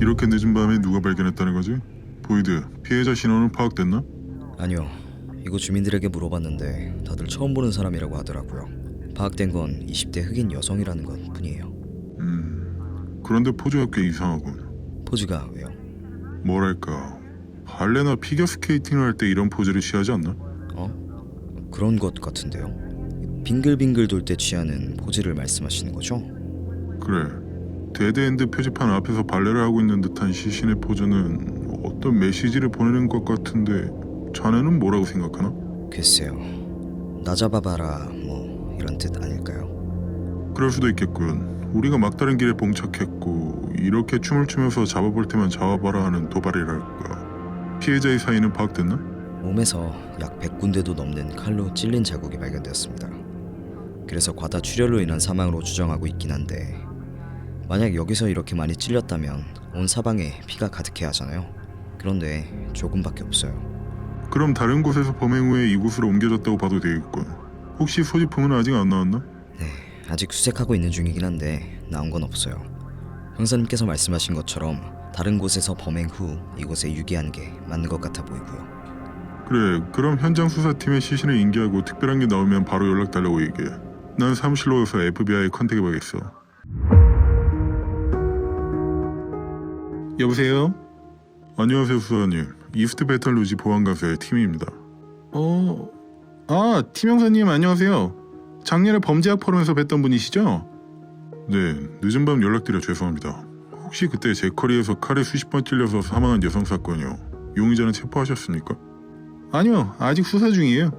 이렇게 늦은 밤에 누가 발견했다는 거지? 보이드, 피해자 신원은 파악됐나? 아니요. 이곳 주민들에게 물어봤는데 다들 처음 보는 사람이라고 하더라고요. 파악된 건 20대 흑인 여성이라는 것 뿐이에요. 그런데 포즈가 꽤 이상하군. 포즈가 왜요? 뭐랄까, 발레나 피겨스케이팅을 할 때 이런 포즈를 취하지 않나? 그런 것 같은데요. 빙글빙글 돌 때 취하는 포즈를 말씀하시는 거죠? 그래, 데드엔드 표지판 앞에서 발레를 하고 있는 듯한 시신의 포즈는 어떤 메시지를 보내는 것 같은데 자네는 뭐라고 생각하나? 글쎄요. 나 잡아봐라 뭐 이런 뜻 아닐까요? 그럴 수도 있겠군. 우리가 막다른 길에 봉착했고 이렇게 춤을 추면서 잡아볼 테면 잡아봐라 하는 도발이랄까. 피해자의 사인은 파악됐나? 몸에서 약 100군데도 넘는 칼로 찔린 자국이 발견되었습니다. 그래서 과다 출혈로 인한 사망으로 추정하고 있긴 한데 만약 여기서 이렇게 많이 찔렸다면 온 사방에 피가 가득해야 하잖아요. 그런데 조금밖에 없어요. 그럼 다른 곳에서 범행 후에 이곳으로 옮겨졌다고 봐도 되겠군. 혹시 소지품은 아직 안 나왔나? 네, 아직 수색하고 있는 중이긴 한데 나온 건 없어요. 형사님께서 말씀하신 것처럼 다른 곳에서 범행 후 이곳에 유기한 게 맞는 것 같아 보이고요. 그래, 그럼 현장 수사팀의 시신을 인계하고 특별한 게 나오면 바로 연락 달라고 얘기해. 난 사무실로 가서 FBI에 컨택해봐야겠어. 여보세요? 안녕하세요, 수사관님. 이스트 배탈 루지 보안과서의 팀입니다. 팀 형사님 안녕하세요. 작년에 범죄학 포럼에서 뵀던 분이시죠? 네, 늦은 밤 연락드려 죄송합니다. 혹시 그때 제 커리에서 칼에 수십 번 찔려서 사망한 여성 사건이요. 용의자는 체포하셨습니까? 아니요, 아직 수사 중이에요.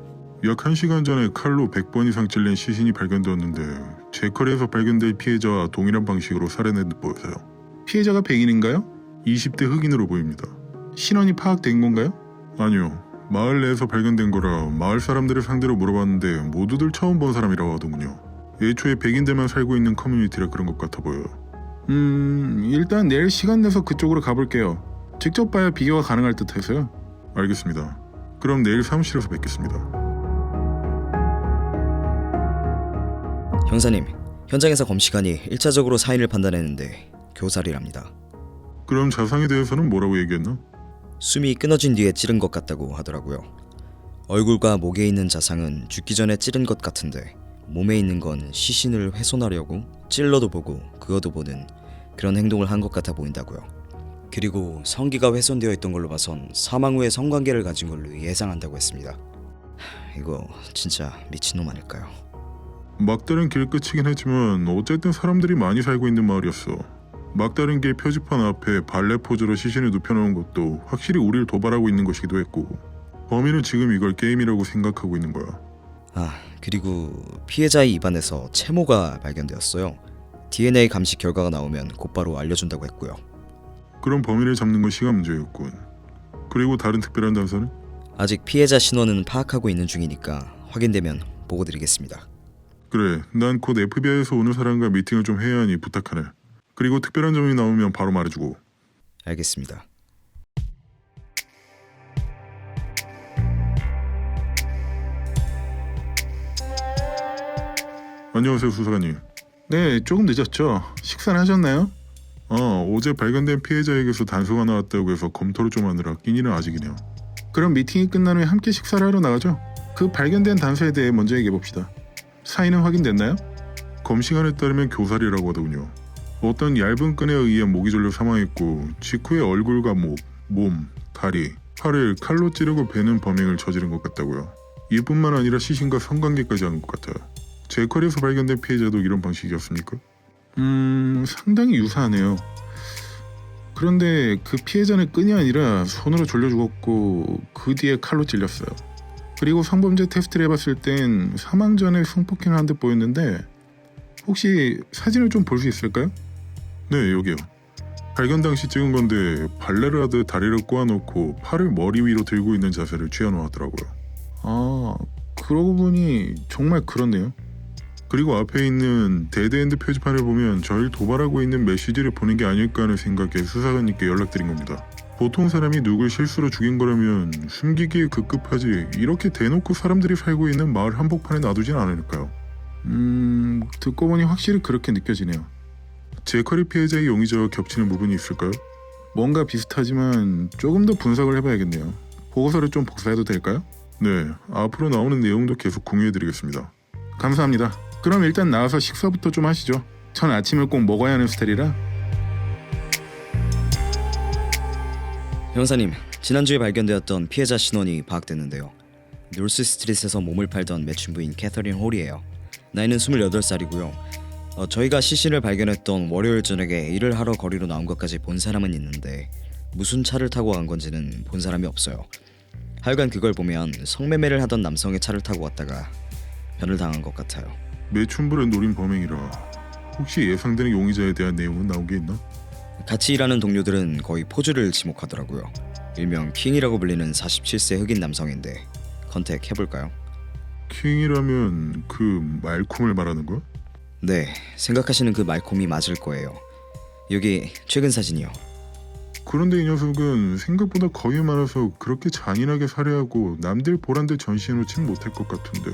약 1시간 전에 칼로 100번 이상 찔린 시신이 발견되었는데 제 커리에서 발견된 피해자와 동일한 방식으로 살해된 듯 보여서요. 피해자가 백인인가요? 20대 흑인으로 보입니다. 신원이 파악된 건가요? 아니요. 마을 내에서 발견된 거라 마을 사람들을 상대로 물어봤는데 모두들 처음 본 사람이라고 하더군요. 애초에 백인들만 살고 있는 커뮤니티라 그런 것 같아 보여요. 일단 내일 시간 내서 그쪽으로 가볼게요. 직접 봐야 비교가 가능할 듯 해서요. 알겠습니다. 그럼 내일 사무실에서 뵙겠습니다. 형사님, 현장에서 검시관이 1차적으로 사인을 판단했는데 교살이랍니다. 그럼 자상에 대해서는 뭐라고 얘기했나? 숨이 끊어진 뒤에 찌른 것 같다고 하더라고요. 얼굴과 목에 있는 자상은 죽기 전에 찌른 것 같은데 몸에 있는 건 시신을 훼손하려고 찔러도 보고 그어도 보는 그런 행동을 한 것 같아 보인다고요. 그리고 성기가 훼손되어 있던 걸로 봐선 사망 후에 성관계를 가진 걸로 예상한다고 했습니다. 이거 진짜 미친놈 아닐까요? 막다른 길 끝이긴 했지만 어쨌든 사람들이 많이 살고 있는 마을이었어. 막다른 길 표지판 앞에 발레 포즈로 시신을 눕혀놓은 것도 확실히 우리를 도발하고 있는 것이기도 했고 범인은 지금 이걸 게임이라고 생각하고 있는 거야. 그리고 피해자의 입안에서 채모가 발견되었어요. DNA 감식 결과가 나오면 곧바로 알려준다고 했고요. 그럼 범인을 잡는 건 시간 문제였군. 그리고 다른 특별한 단서는? 아직 피해자 신원은 파악하고 있는 중이니까 확인되면 보고드리겠습니다. 그래, 난 곧 FBI에서 오는 사람과 미팅을 좀 해야 하니 부탁하네. 그리고 특별한 점이 나오면 바로 말해주고. 알겠습니다. 안녕하세요, 수사관님. 네, 조금 늦었죠. 식사는 하셨나요? 어제 발견된 피해자에게서 단서가 나왔다고 해서 검토를 좀 하느라 끼니는 아직이네요. 그럼 미팅이 끝난 후에 함께 식사를 하러 나가죠. 그 발견된 단서에 대해 먼저 얘기해봅시다. 사인은 확인됐나요? 검시관에 따르면 교살이라고 하더군요. 어떤 얇은 끈에 의해 목이 졸려 사망했고 직후에 얼굴과 목, 몸, 다리, 팔을 칼로 찌르고 베는 범행을 저지른 것 같다고요. 이뿐만 아니라 시신과 성관계까지 한 것 같아요. 제 커리에서 발견된 피해자도 이런 방식이었습니까? 상당히 유사하네요. 그런데 그 피해자는 끈이 아니라 손으로 졸려 죽었고 그 뒤에 칼로 찔렸어요. 그리고 성범죄 테스트를 해봤을 땐 사망 전에 성폭행을 한 듯 보였는데 혹시 사진을 좀 볼 수 있을까요? 네, 여기요. 발견 당시 찍은 건데 발레를 하듯 다리를 꼬아놓고 팔을 머리 위로 들고 있는 자세를 취해놓았더라고요. 그러고 보니 정말 그렇네요. 그리고 앞에 있는 데드엔드 표지판을 보면 저를 도발하고 있는 메시지를 보낸 게 아닐까 하는 생각에 수사관님께 연락드린 겁니다. 보통 사람이 누굴 실수로 죽인 거라면 숨기기에 급급하지 이렇게 대놓고 사람들이 살고 있는 마을 한복판에 놔두진 않을까요? 듣고 보니 확실히 그렇게 느껴지네요. 제 커리 피해자의 용의자와 겹치는 부분이 있을까요? 뭔가 비슷하지만 조금 더 분석을 해봐야겠네요. 보고서를 좀 복사해도 될까요? 네, 앞으로 나오는 내용도 계속 공유해드리겠습니다. 감사합니다. 그럼 일단 나와서 식사부터 좀 하시죠. 전 아침을 꼭 먹어야 하는 스타일이라. 형사님, 지난주에 발견되었던 피해자 신원이 파악됐는데요. 놀스 스트릿에서 몸을 팔던 매춘부인 캐서린 홀이에요. 나이는 28살이고요. 저희가 시신을 발견했던 월요일 저녁에 일을 하러 거리로 나온 것까지 본 사람은 있는데 무슨 차를 타고 간 건지는 본 사람이 없어요. 하여간 그걸 보면 성매매를 하던 남성의 차를 타고 왔다가 변을 당한 것 같아요. 매춘부를 노린 범행이라 혹시 예상되는 용의자에 대한 내용은 나온 게 있나? 같이 일하는 동료들은 거의 포즈를 지목하더라고요. 일명 킹이라고 불리는 47세 흑인 남성인데 컨택해볼까요? 킹이라면 그 말콤을 말하는 거야? 네, 생각하시는 그 말콤이 맞을 거예요. 여기 최근 사진이요. 그런데 이 녀석은 생각보다 겁이 많아서 그렇게 잔인하게 살해하고 남들 보란듯 전시해놓진 못할 것 같은데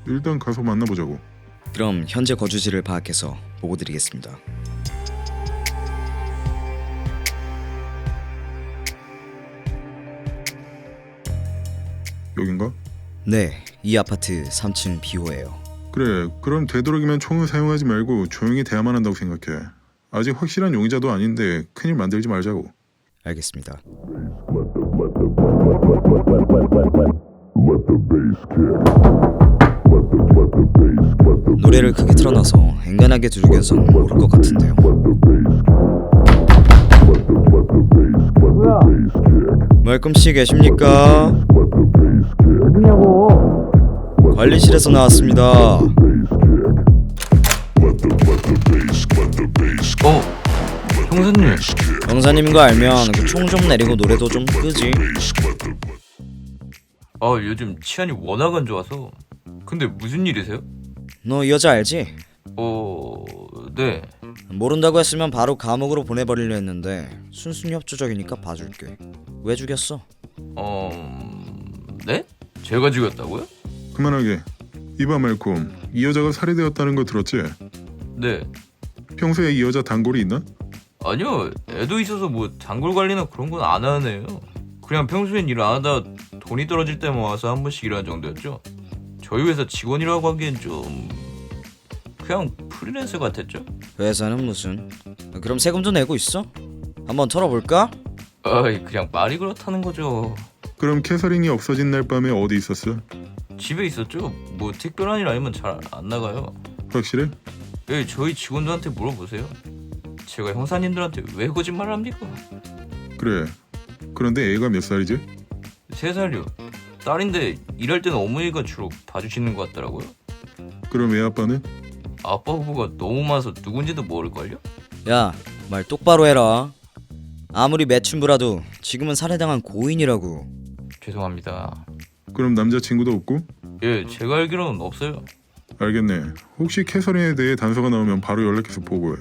일단 가서 만나보자고. 그럼 현재 거주지를 파악해서 보고 드리겠습니다. 여긴가? 네, 이 아파트 3층 B호예요. 그래, 그럼 되도록이면 총을 사용하지 말고 조용히 대화만 한다고 생각해. 아직 확실한 용의자도 아닌데 큰일 만들지 말자고. 알겠습니다. 노래를 크게 틀어놔서 앵간하게 두들겨선 모를 것 같은데요. 말끔씨 계십니까? 누구냐고. 관리실에서 나왔습니다. 형사님. 형사님인 거 알면 그 총 좀 내리고 노래도 좀 끄지. 요즘 치안이 워낙 안 좋아서. 근데 무슨 일이세요? 너 이 여자 알지? 네. 모른다고 했으면 바로 감옥으로 보내버리려 했는데 순순협조적이니까 봐줄게. 왜 죽였어? 네? 제가 죽였다고요? 그만하게. 이봐 말콤, 이 여자가 살해되었다는 거 들었지? 네. 평소에 이 여자 단골이 있나? 아니요. 애도 있어서 뭐 단골 관리나 그런 건 안 하네요. 그냥 평소엔 일 안 하다 돈이 떨어질 때만 와서 한 번씩 일하는 정도였죠. 저희 회사 직원이라고 하기엔 좀 그냥 프리랜서 같았죠. 회사는 무슨? 그럼 세금도 내고 있어? 한번 털어볼까? 그냥 말이 그렇다는 거죠. 그럼 캐서린이 없어진 날 밤에 어디 있었어? 집에 있었죠. 뭐 특별한 일 아니면 잘 안 나가요. 확실해? 저희 직원들한테 물어보세요. 제가 형사님들한테 왜 거짓말을 합니까? 그래. 그런데 애가 몇 살이지? 3살이요. 딸인데 일할 때는 어머니가 주로 봐주시는 것 같더라고요. 그럼 애 아빠는? 아빠 후보가 너무 많아서 누군지도 모를걸요? 야, 말 똑바로 해라. 아무리 매춘부라도 지금은 살해당한 고인이라고. 죄송합니다. 그럼 남자친구도 없고? 제가 알기로는 없어요. 알겠네. 혹시 캐서린에 대해 단서가 나오면 바로 연락해서 보고해.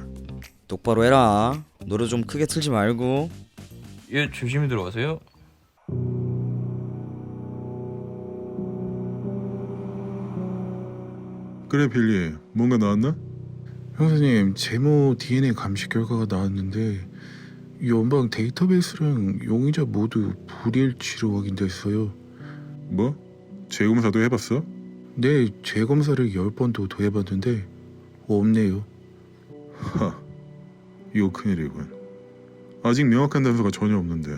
똑바로 해라. 노래 좀 크게 틀지 말고. 조심히 들어가세요. 그래 빌리, 뭔가 나왔나? 형사님, 제모 DNA 감식 결과가 나왔는데 연방 데이터베이스랑 용의자 모두 불일치로 확인됐어요. 뭐? 재검사도 해봤어? 네, 재검사를 10번도 더 해봤는데 없네요. 하, 이거 큰일이군. 아직 명확한 단서가 전혀 없는데.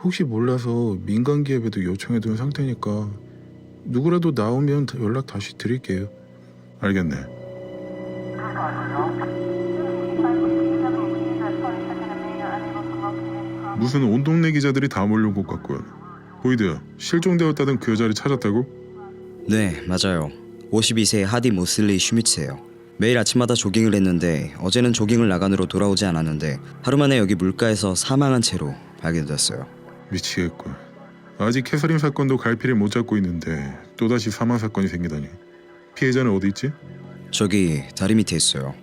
혹시 몰라서 민간기업에도 요청해둔 상태니까 누구라도 나오면 연락 다시 드릴게요. 알겠네. 무슨 온 동네 기자들이 다 몰려온 것 같군. 보이드, 실종되었다던 그 여자를 찾았다고? 네, 맞아요. 52세 하디 모슬리 슈미츠예요. 매일 아침마다 조깅을 했는데 어제는 조깅을 나간으로 돌아오지 않았는데 하루 만에 여기 물가에서 사망한 채로 발견됐어요. 미치겠군. 아직 캐서린 사건도 갈피를 못 잡고 있는데 또다시 사망 사건이 생기다니. 피해자는 어디 있지? 저기 다리 밑에 있어요.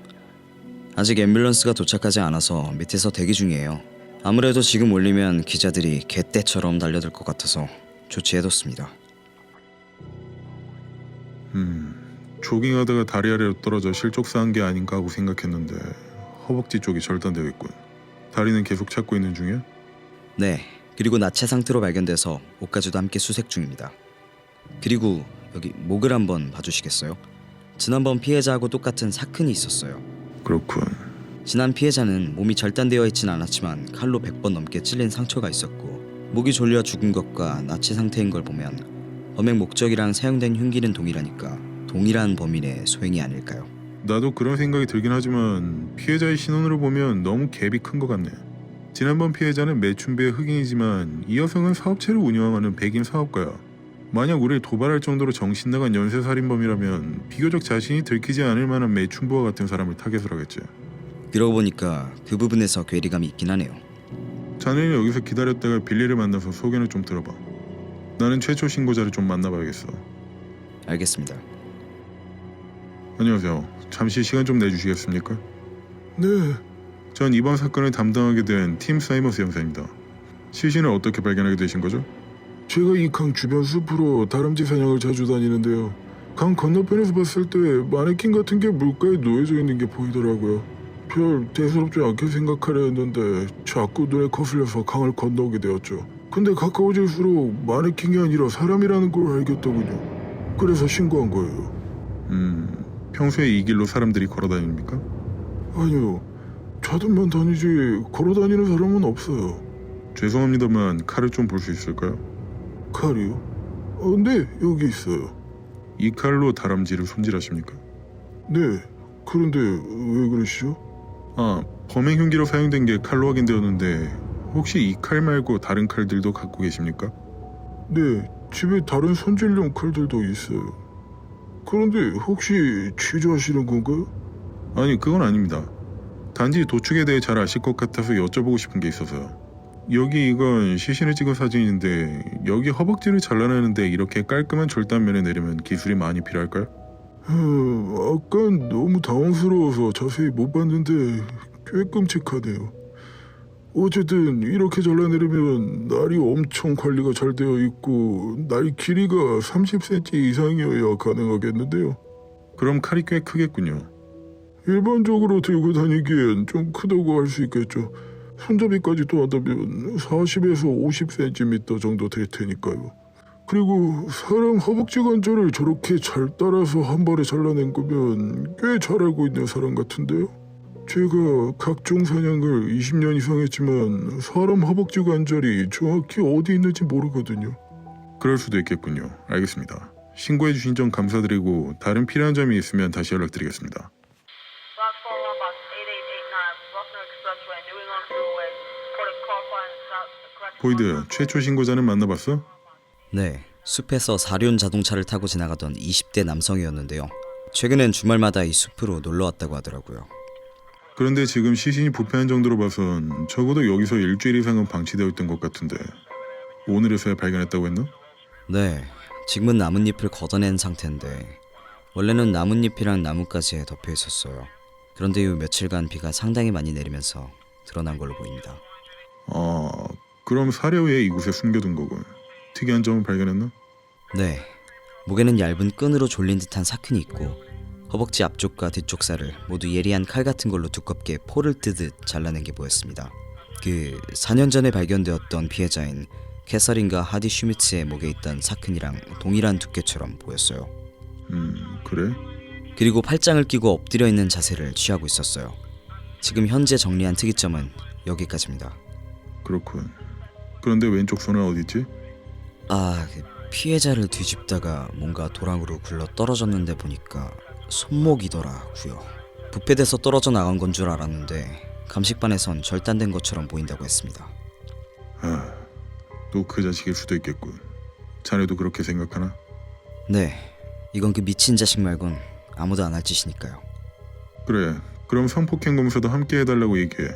아직 앰뷸런스가 도착하지 않아서 밑에서 대기 중이에요. 아무래도 지금 올리면 기자들이 개떼처럼 달려들 것 같아서 조치해뒀습니다. 조깅하다가 다리 아래로 떨어져 실족사한 게 아닌가 하고 생각했는데 허벅지 쪽이 절단되어 있군. 다리는 계속 찾고 있는 중이야? 네, 그리고 나체 상태로 발견돼서 옷까지도 함께 수색 중입니다. 그리고 여기 목을 한번 봐주시겠어요? 지난번 피해자하고 똑같은 사큰이 있었어요. 그렇군. 지난 피해자는 몸이 절단되어 있진 않았지만 칼로 100번 넘게 찔린 상처가 있었고 목이 졸려 죽은 것과 나치 상태인 걸 보면 범행 목적이랑 사용된 흉기는 동일하니까 동일한 범인의 소행이 아닐까요? 나도 그런 생각이 들긴 하지만 피해자의 신원으로 보면 너무 갭이 큰 것 같네. 지난번 피해자는 매춘부의 흑인이지만 이 여성은 사업체를 운영하는 백인 사업가야. 만약 우리를 도발할 정도로 정신나간 연쇄살인범이라면 비교적 자신이 들키지 않을 만한 매춘부와 같은 사람을 타겟으로 하겠지. 그러고 보니까 그 부분에서 괴리감이 있긴 하네요. 자네는 여기서 기다렸다가 빌리를 만나서 소견을 좀 들어봐. 나는 최초 신고자를 좀 만나봐야겠어. 알겠습니다. 안녕하세요. 잠시 시간 좀 내주시겠습니까? 네. 전 이번 사건을 담당하게 된 팀 사이머스 형사입니다. 시신을 어떻게 발견하게 되신 거죠? 제가 이 강 주변 숲으로 다람쥐 사냥을 자주 다니는데요. 강 건너편에서 봤을 때 마네킹 같은 게 물가에 놓여져 있는 게 보이더라고요. 별 대수롭지 않게 생각하려 했는데 자꾸 눈에 거슬려서 강을 건너오게 되었죠. 근데 가까워질수록 마네킹이 아니라 사람이라는 걸 알겠더군요. 그래서 신고한 거예요. 평소에 이 길로 사람들이 걸어다닙니까? 아니요. 찾으면 다니지 걸어다니는 사람은 없어요. 죄송합니다만 칼을 좀 볼 수 있을까요? 칼이요? 네, 여기 있어요. 이 칼로 다람쥐를 손질하십니까? 네, 그런데 왜 그러시죠? 범행 흉기로 사용된 게 칼로 확인되었는데 혹시 이 칼 말고 다른 칼들도 갖고 계십니까? 네, 집에 다른 손질용 칼들도 있어요. 그런데 혹시 취조하시는 건가요? 아니, 그건 아닙니다. 단지 도축에 대해 잘 아실 것 같아서 여쭤보고 싶은 게 있어서요. 여기 이건 시신을 찍은 사진인데 여기 허벅지를 잘라내는데 이렇게 깔끔한 절단면에 내리면 기술이 많이 필요할까요? 아까 너무 당황스러워서 자세히 못 봤는데 꽤 끔찍하네요. 어쨌든 이렇게 잘라내려면 날이 엄청 관리가 잘 되어 있고 날 길이가 30cm 이상이어야 가능하겠는데요. 그럼 칼이 꽤 크겠군요. 일반적으로 들고 다니기엔 좀 크다고 할 수 있겠죠. 손잡이까지 또 한다면 40에서 50cm 정도 될 테니까요. 그리고 사람 허벅지 관절을 저렇게 잘 따라서 한 번에 잘라낸 거면 꽤 잘 알고 있는 사람 같은데요. 제가 각종 사냥을 20년 이상 했지만 사람 허벅지 관절이 정확히 어디 있는지 모르거든요. 그럴 수도 있겠군요. 알겠습니다. 신고해 주신 점 감사드리고 다른 필요한 점이 있으면 다시 연락드리겠습니다. 보이드, 최초 신고자는 만나봤어? 네, 숲에서 사륜 자동차를 타고 지나가던 20대 남성이었는데요. 최근엔 주말마다 이 숲으로 놀러왔다고 하더라고요. 그런데 지금 시신이 부패한 정도로 봐선 적어도 여기서 일주일 이상은 방치되어 있던 것 같은데 오늘에서야 발견했다고 했나? 네, 지금은 나뭇잎을 걷어낸 상태인데 원래는 나뭇잎이랑 나뭇가지에 덮여 있었어요. 그런데 이 며칠간 비가 상당히 많이 내리면서 드러난 걸로 보입니다. 그럼 사례 후에 이곳에 숨겨둔 거군. 특이한 점을 발견했나? 네, 목에는 얇은 끈으로 졸린 듯한 사큰이 있고 허벅지 앞쪽과 뒤쪽 살을 모두 예리한 칼 같은 걸로 두껍게 포를 뜨듯 잘라낸 게 보였습니다. 그 4년 전에 발견되었던 피해자인 캐서린과 하디 슈미츠의 목에 있던 사큰이랑 동일한 두께처럼 보였어요. 그래? 그리고 팔짱을 끼고 엎드려 있는 자세를 취하고 있었어요. 지금 현재 정리한 특이점은 여기까지입니다. 그렇군. 그런데 왼쪽 손은 어디 있지? 피해자를 뒤집다가 뭔가 도랑으로 굴러 떨어졌는데 보니까 손목이더라고요. 부패돼서 떨어져 나간 건 줄 알았는데 감식반에선 절단된 것처럼 보인다고 했습니다. 또 그 자식일 수도 있겠군. 자네도 그렇게 생각하나? 네, 이건 그 미친 자식 말곤 아무도 안 할 짓이니까요. 그래, 그럼 성폭행 검사도 함께 해달라고 얘기해.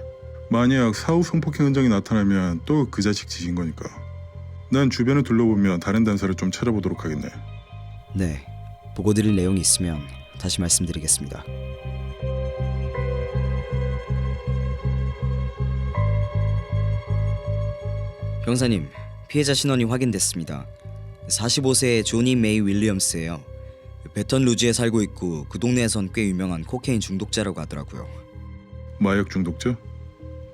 만약 사후 성폭행 흔적이 나타나면 또 그 자식 짓인 거니까. 난 주변을 둘러보며 다른 단서를 좀 찾아보도록 하겠네. 네, 보고 드릴 내용이 있으면 다시 말씀드리겠습니다. 형사님, 피해자 신원이 확인됐습니다. 45세의 조니 메이 윌리엄스예요. 베턴 루즈에 살고 있고 그 동네에선 꽤 유명한 코케인 중독자라고 하더라고요. 마약 중독자?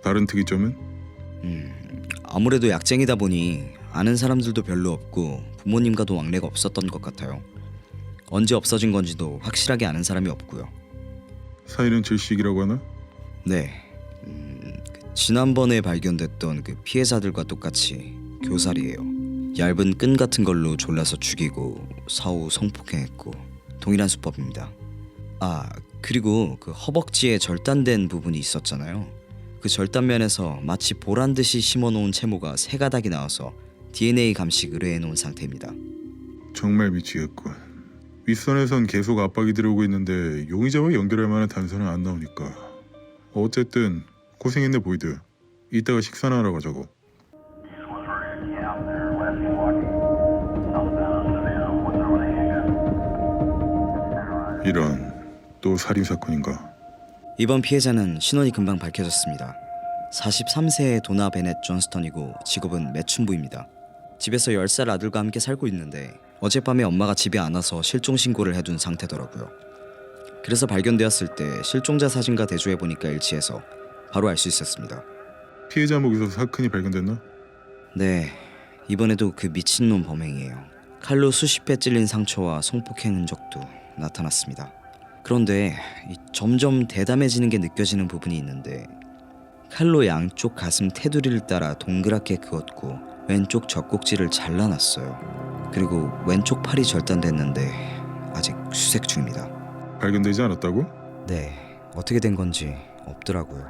다른 특이점은? 아무래도 약쟁이다 보니 아는 사람들도 별로 없고 부모님과도 왕래가 없었던 것 같아요. 언제 없어진 건지도 확실하게 아는 사람이 없고요. 사이는 질식이라고 하나? 네, 지난번에 발견됐던 그 피해자들과 똑같이 교살이에요. 얇은 끈 같은 걸로 졸라서 죽이고 사후 성폭행했고 동일한 수법입니다. 아, 그리고 그 허벅지에 절단된 부분이 있었잖아요. 그 절단면에서 마치 보란 듯이 심어놓은 채모가 3가닥이 나와서 DNA 감식 의뢰해놓은 상태입니다. 정말 미치겠군. 윗선에선 계속 압박이 들어오고 있는데 용의자와 연결할 만한 단서는 안 나오니까. 어쨌든 고생했네 보이드. 이따가 식사나 하러 가자고. 이런, 또 살인사건인가? 이번 피해자는 신원이 금방 밝혀졌습니다. 43세의 도나 베넷 존스턴이고 직업은 매춘부입니다. 집에서 10살 아들과 함께 살고 있는데 어젯밤에 엄마가 집에 안 와서 실종 신고를 해둔 상태더라고요. 그래서 발견되었을 때 실종자 사진과 대조해보니까 일치해서 바로 알 수 있었습니다. 피해자 목에서 사건이 발견됐나? 네, 이번에도 그 미친놈 범행이에요. 칼로 수십 회 찔린 상처와 성폭행 흔적도 나타났습니다. 그런데 점점 대담해지는 게 느껴지는 부분이 있는데 칼로 양쪽 가슴 테두리를 따라 동그랗게 그었고 왼쪽 젖꼭지를 잘라놨어요. 그리고 왼쪽 팔이 절단됐는데 아직 수색 중입니다. 발견되지 않았다고? 네, 어떻게 된 건지 없더라고요.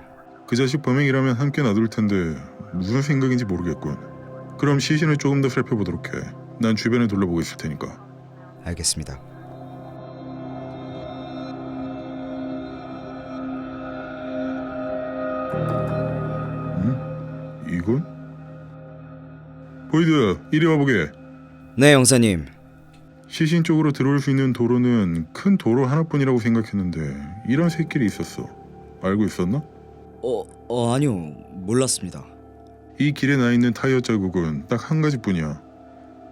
그 자식 범행이라면 함께 놔둘 텐데 무슨 생각인지 모르겠군. 그럼 시신을 조금 더 살펴보도록 해. 난 주변에 둘러보고 있을 테니까. 알겠습니다. 이건? 보이드, 이리 와보게. 네, 형사님. 시신 쪽으로 들어올 수 있는 도로는 큰 도로 하나뿐이라고 생각했는데 이런 새길이 있었어. 알고 있었나? 아니요, 몰랐습니다. 이 길에 나 있는 타이어 자국은 딱 한 가지뿐이야.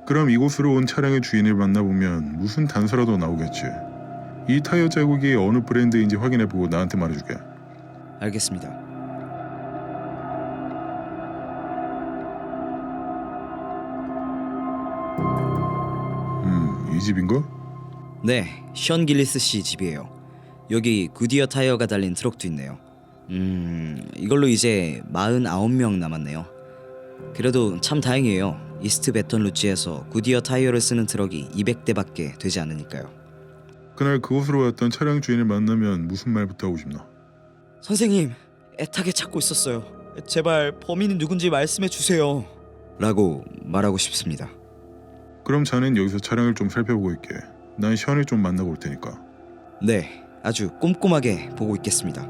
그럼 이곳으로 온 차량의 주인을 만나보면 무슨 단서라도 나오겠지. 이 타이어 자국이 어느 브랜드인지 확인해보고 나한테 말해주게. 알겠습니다. 이 집인가? 네, 션 길리스 씨 집이에요. 여기 구디어 타이어가 달린 트럭도 있네요. 이걸로 이제 49명 남았네요. 그래도 참 다행이에요. 이스트 베턴 루지에서 구디어 타이어를 쓰는 트럭이 200대밖에 되지 않으니까요. 그날 그곳으로 왔던 차량 주인을 만나면 무슨 말부터 하고 싶나? 선생님, 애타게 찾고 있었어요. 제발 범인이 누군지 말씀해 주세요. 라고 말하고 싶습니다. 그럼 자넨 여기서 차량을 좀 살펴보고 있게. 난 션을 좀 만나고 올 테니까. 네, 아주 꼼꼼하게 보고 있겠습니다.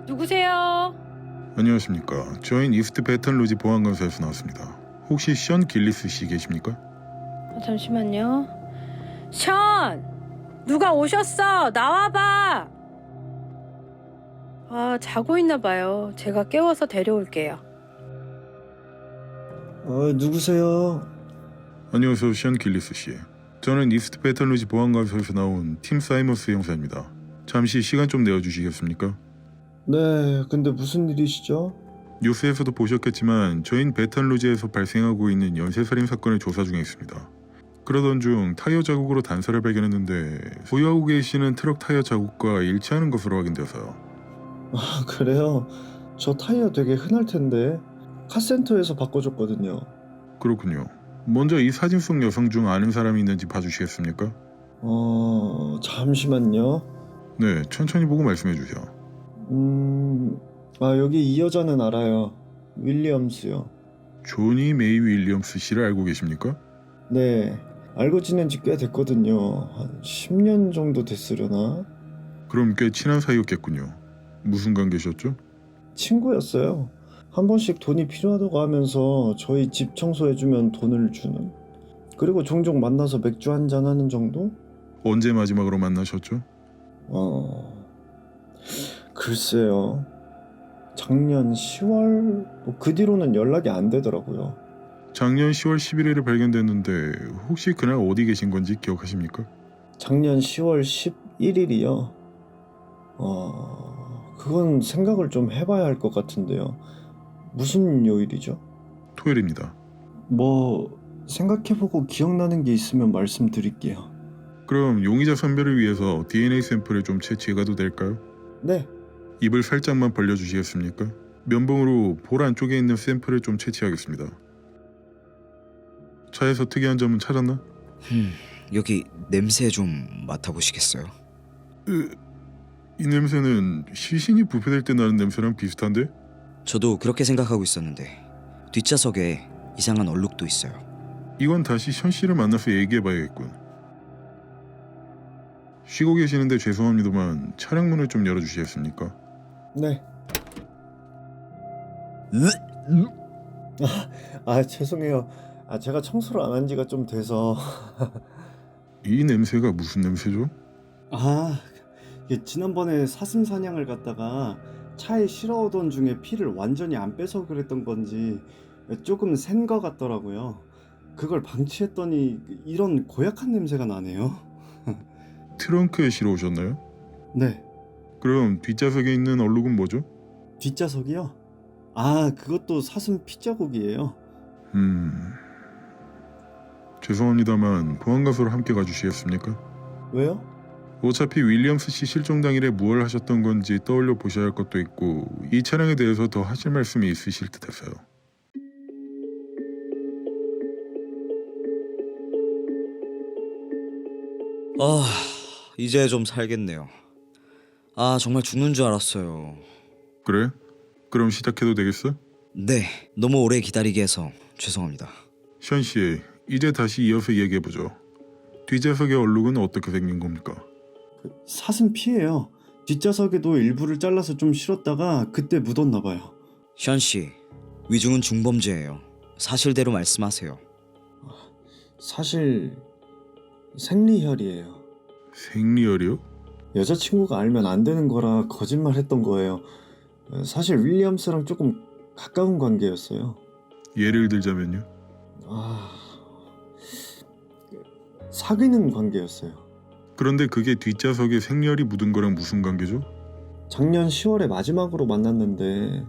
누구세요? 안녕하십니까. 저희는 이스트 베턴 로지 보안관사에서 나왔습니다. 혹시 션 길리스 씨 계십니까? 잠시만요. 션! 누가 오셨어? 나와봐! 자고 있나 봐요. 제가 깨워서 데려올게요. 누구세요? 안녕하세요. 션 길리스 씨. 저는 이스트 베턴 로지 보안관사에서 나온 팀 사이머스 형사입니다. 잠시 시간 좀 내어주시겠습니까? 네, 근데 무슨 일이시죠? 뉴스에서도 보셨겠지만 저희는 베턴 로지에서 발생하고 있는 연쇄살인 사건을 조사 중에 있습니다. 그러던 중 타이어 자국으로 단서를 발견했는데 보유하고 계시는 트럭 타이어 자국과 일치하는 것으로 확인되어서요. 아, 그래요? 저 타이어 되게 흔할 텐데 카센터에서 바꿔줬거든요. 그렇군요. 먼저 이 사진 속 여성 중 아는 사람이 있는지 봐주시겠습니까? 잠시만요. 네, 천천히 보고 말씀해 주세요. 여기 이 여자는 알아요. 윌리엄스요. 조니 메이 윌리엄스 씨를 알고 계십니까? 네, 알고 지낸 지 꽤 됐거든요. 한 10년 정도 됐으려나? 그럼 꽤 친한 사이였겠군요. 무슨 관계셨죠? 친구였어요. 한 번씩 돈이 필요하다고 하면서 저희 집 청소해주면 돈을 주는. 그리고 종종 만나서 맥주 한잔 하는 정도? 언제 마지막으로 만나셨죠? 글쎄요. 작년 10월? 그 뒤로는 연락이 안 되더라고요. 작년 10월 11일에 발견됐는데 혹시 그날 어디 계신 건지 기억하십니까? 작년 10월 11일이요. 그건 생각을 좀 해봐야 할 것 같은데요. 무슨 요일이죠? 토요일입니다. 뭐 생각해보고 기억나는 게 있으면 말씀드릴게요. 그럼 용의자 선별을 위해서 DNA 샘플을 좀 채취해가도 될까요? 네, 입을 살짝만 벌려주시겠습니까? 면봉으로 볼 안쪽에 있는 샘플을 좀 채취하겠습니다. 차에서 특이한 점은 찾았나? 여기 냄새 좀 맡아보시겠어요? 이 냄새는 시신이 부패될 때 나는 냄새랑 비슷한데? 저도 그렇게 생각하고 있었는데 뒷좌석에 이상한 얼룩도 있어요. 이건 다시 션 씨를 만나서 얘기해봐야겠군. 쉬고 계시는데 죄송합니다만 차량 문을 좀 열어주시겠습니까? 네. 죄송해요. 제가 청소를 안 한 지가 좀 돼서. 이 냄새가 무슨 냄새죠? 이게 지난번에 사슴 사냥을 갔다가 차에 실어오던 중에 피를 완전히 안 빼서 그랬던 건지 조금 센 거 같더라고요. 그걸 방치했더니 이런 고약한 냄새가 나네요. 트렁크에 실어오셨나요? 네, 그럼 뒷좌석에 있는 얼룩은 뭐죠? 뒷좌석이요? 그것도 사슴 핏자국이에요. 죄송합니다만 보안관소로 함께 가주시겠습니까? 왜요? 어차피 윌리엄스 씨 실종 당일에 무얼 하셨던 건지 떠올려 보셔야 할 것도 있고 이 차량에 대해서 더 하실 말씀이 있으실 듯해서요. 이제 좀 살겠네요. 정말 죽는 줄 알았어요. 그래? 그럼 시작해도 되겠어? 네, 너무 오래 기다리게 해서 죄송합니다. 션 씨, 이제 다시 이어서 얘기해보죠. 뒷좌석의 얼룩은 어떻게 생긴 겁니까? 사슴 피예요. 뒷좌석에도 일부를 잘라서 좀 실었다가 그때 묻었나 봐요. 션 씨, 위중은 중범죄예요. 사실대로 말씀하세요. 사실 생리혈이에요. 생리혈이요? 여자친구가 알면 안 되는 거라 거짓말했던 거예요. 사실 윌리엄스랑 조금 가까운 관계였어요. 예를 들자면요? 사귀는 관계였어요. 그런데 그게 뒷좌석에 생리혈이 묻은 거랑 무슨 관계죠? 작년 10월에 마지막으로 만났는데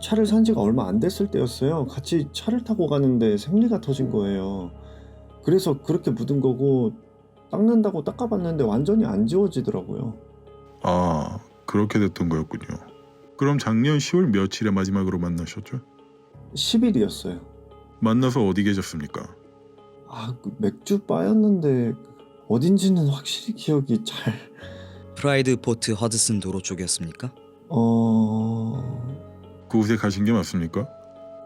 차를 산 지가 얼마 안 됐을 때였어요. 같이 차를 타고 가는데 생리가 터진 거예요. 그래서 그렇게 묻은 거고 닦는다고 닦아봤는데 완전히 안 지워지더라고요. 그렇게 됐던 거였군요. 그럼 작년 10월 며칠에 마지막으로 만나셨죠? 10일이었어요. 만나서 어디 계셨습니까? 그 맥주 바였는데 어딘지는 확실히 기억이 잘... 프라이드 포트 허드슨 도로 쪽이었습니까? 그곳에 가신 게 맞습니까?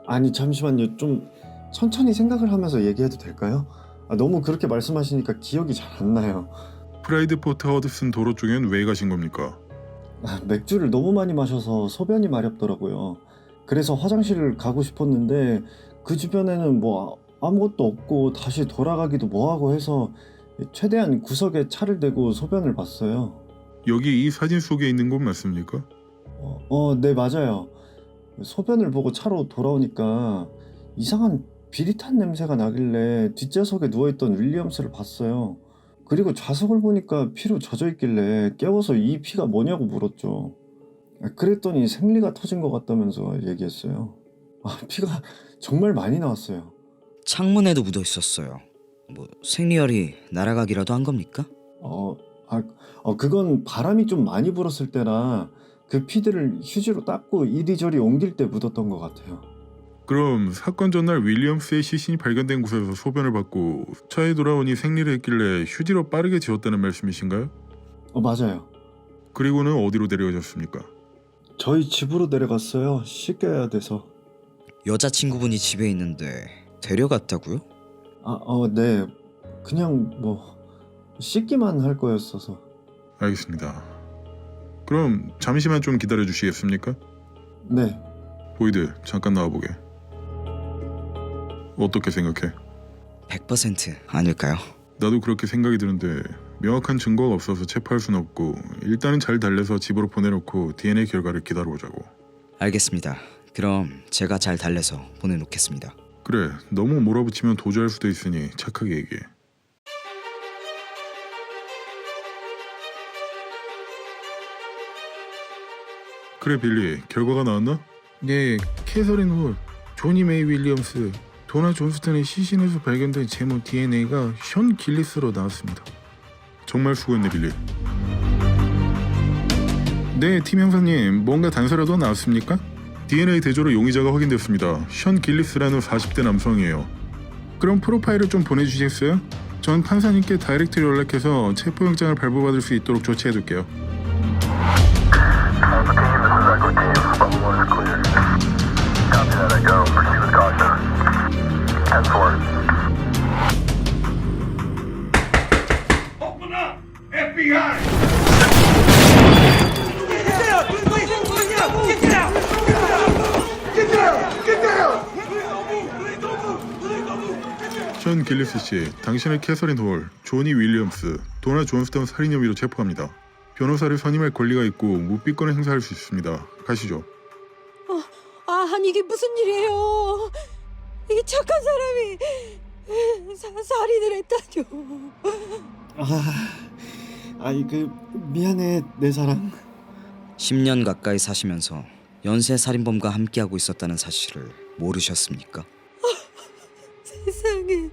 아니 잠시만요. 좀 천천히 생각을 하면서 얘기해도 될까요? 너무 그렇게 말씀하시니까 기억이 잘 안 나요. 프라이드 포트 허드슨 도로 쪽엔 왜 가신 겁니까? 맥주를 너무 많이 마셔서 소변이 마렵더라고요. 그래서 화장실을 가고 싶었는데 그 주변에는 뭐 아무것도 없고 다시 돌아가기도 뭐하고 해서 최대한 구석에 차를 대고 소변을 봤어요. 여기 이 사진 속에 있는 곳 맞습니까? 네 맞아요. 소변을 보고 차로 돌아오니까 이상한 비릿한 냄새가 나길래 뒷좌석에 누워있던 윌리엄스를 봤어요. 그리고 좌석을 보니까 피로 젖어있길래 깨워서 이 피가 뭐냐고 물었죠. 그랬더니 생리가 터진 것 같다면서 얘기했어요. 피가 정말 많이 나왔어요. 창문에도 묻어 있었어요. 뭐 생리혈이 날아가기라도 한 겁니까? 그건 바람이 좀 많이 불었을 때라 그 피들을 휴지로 닦고 이리저리 옮길 때 묻었던 것 같아요. 그럼 사건 전날 윌리엄스의 시신이 발견된 곳에서 소변을 받고 차에 돌아오니 생리를 했길래 휴지로 빠르게 지웠다는 말씀이신가요? 맞아요. 그리고는 어디로 데려가셨습니까? 저희 집으로 내려갔어요. 씻겨야 돼서. 여자친구분이 집에 있는데 데려갔다고요? 네. 그냥 뭐 씻기만 할 거였어서. 알겠습니다. 그럼 잠시만 좀 기다려 주시겠습니까? 네. 보이드, 잠깐 나와보게. 어떻게 생각해? 100% 아닐까요? 나도 그렇게 생각이 드는데 명확한 증거가 없어서 체포할 순 없고 일단은 잘 달래서 집으로 보내놓고 DNA 결과를 기다려보자고. 알겠습니다. 그럼 제가 잘 달래서 보내놓겠습니다. 그래, 너무 몰아붙이면 도주할 수도 있으니 착하게 얘기해. 그래 빌리, 결과가 나왔나? 네, 캐서린 홀, 조니 메이 윌리엄스, 도나 존스턴의 시신에서 발견된 제모 DNA가 션 길리스로 나왔습니다. 정말 수고했네 빌리. 네, 팀 형사님, 뭔가 단서라도 나왔습니까? DNA 대조로 용의자가 확인됐습니다. 션 길리스라는 40대 남성이에요. 그럼 프로파일을 좀 보내주시겠어요? 전 판사님께 다이렉트로 연락해서 체포영장을 발부받을 수 있도록 조치해둘게요. 션 길리스 씨, 당신을 캐서린 홀, 조니 윌리엄스, 도나 존스턴 살인 혐의로 체포합니다. 변호사를 선임할 권리가 있고 묵비권을 행사할 수 있습니다. 가시죠. 아니 이게 무슨 일이에요? 이게 착한 사람이 살인을 했다뇨. 미안해, 내 사랑. 10년 가까이 사시면서 연쇄 살인범과 함께하고 있었다는 사실을 모르셨습니까? 세상에.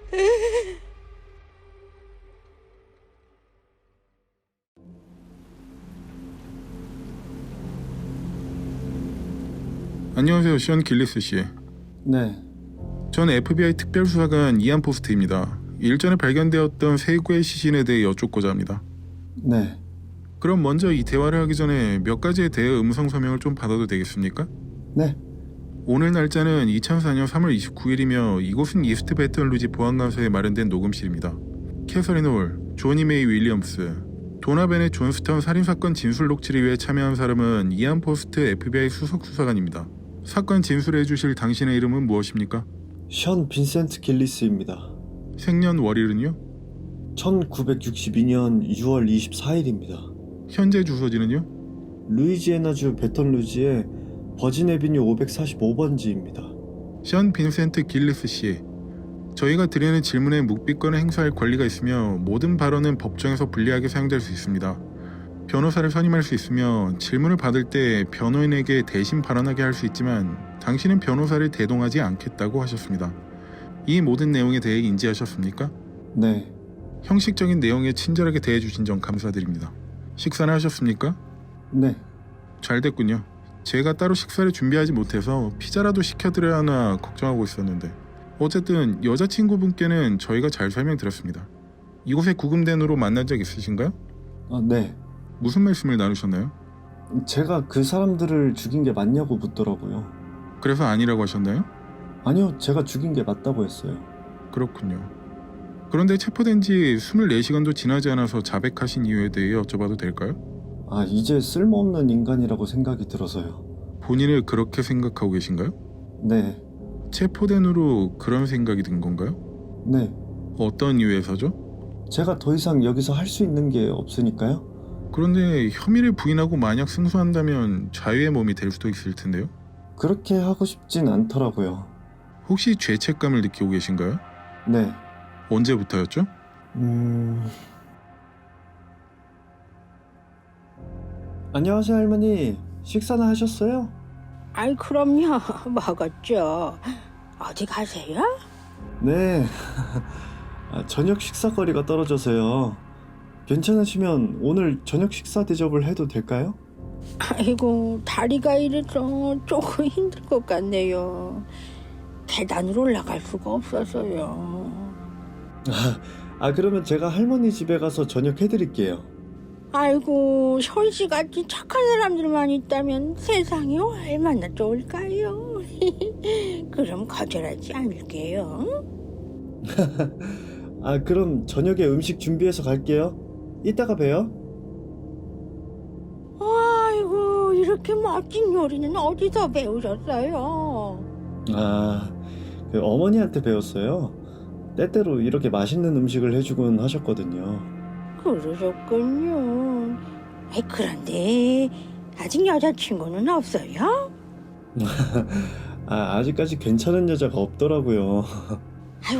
안녕하세요, 션 길리스 씨. 네, 전 FBI 특별수사관 이안 포스트입니다. 일전에 발견되었던 세구의 시신에 대해 여쭙고자 합니다. 네, 그럼 먼저 이 대화를 하기 전에 몇 가지에 대해 음성 서명을 좀 받아도 되겠습니까? 네. 오늘 날짜는 2004년 3월 29일이며 이곳은 이스트 배턴 루지 보안관서에 마련된 녹음실입니다. 캐서린 홀, 조니 메이 윌리엄스, 도나벤의 존스턴 살인사건 진술 녹취를 위해 참여한 사람은 이안 포스트 FBI 수석 수사관입니다. 사건 진술해 주실 당신의 이름은 무엇입니까? 션 빈센트 길리스입니다. 생년월일은요? 1962년 6월 24일입니다. 현재 주소지는요? 루이지애나주 배턴루지의 버진 애비뉴 545번지입니다. 션 빈센트 길리스 씨, 저희가 드리는 질문에 묵비권을 행사할 권리가 있으며 모든 발언은 법정에서 불리하게 사용될 수 있습니다. 변호사를 선임할 수 있으며 질문을 받을 때 변호인에게 대신 발언하게 할 수 있지만 당신은 변호사를 대동하지 않겠다고 하셨습니다. 이 모든 내용에 대해 인지하셨습니까? 네, 형식적인 내용에 친절하게 대해주신 점 감사드립니다. 식사는 하셨습니까? 네. 잘 됐군요. 제가 따로 식사를 준비하지 못해서 피자라도 시켜드려야 하나 걱정하고 있었는데 어쨌든 여자친구분께는 저희가 잘 설명드렸습니다. 이곳에 구금된으로 만난 적 있으신가요? 네. 무슨 말씀을 나누셨나요? 제가 그 사람들을 죽인 게 맞냐고 묻더라고요. 그래서 아니라고 하셨나요? 아니요, 제가 죽인 게 맞다고 했어요. 그렇군요. 그런데 체포된 지 24시간도 지나지 않아서 자백하신 이유에 대해 여쭤봐도 될까요? 이제 쓸모없는 인간이라고 생각이 들어서요. 본인을 그렇게 생각하고 계신가요? 네, 체포된 후로 그런 생각이 든 건가요? 네. 어떤 이유에서죠? 제가 더 이상 여기서 할 수 있는 게 없으니까요. 그런데 혐의를 부인하고 만약 승소한다면 자유의 몸이 될 수도 있을 텐데요? 그렇게 하고 싶진 않더라고요. 혹시 죄책감을 느끼고 계신가요? 네. 언제부터였죠? 안녕하세요, 할머니. 식사나 하셨어요? 아이 그럼요. 먹었죠. 어디 가세요? 네. 저녁 식사거리가 떨어져서요. 괜찮으시면 오늘 저녁 식사 대접을 해도 될까요? 아이고 다리가 이래서 조금 힘들 것 같네요. 계단으로 올라갈 수가 없어서요. 그러면 제가 할머니 집에 가서 저녁 해드릴게요. 아이고 현씨같이 착한 사람들만 있다면 세상이 얼마나 좋을까요? 그럼 거절하지 않을게요. 그럼 저녁에 음식 준비해서 갈게요. 이따가 봬요. 아이고 이렇게 멋진 요리는 어디서 배우셨어요? 그 어머니한테 배웠어요. 때때로 이렇게 맛있는 음식을 해주곤 하셨거든요. 그러셨군요. 그런데 아직 여자친구는 없어요? 아직까지 괜찮은 여자가 없더라고요.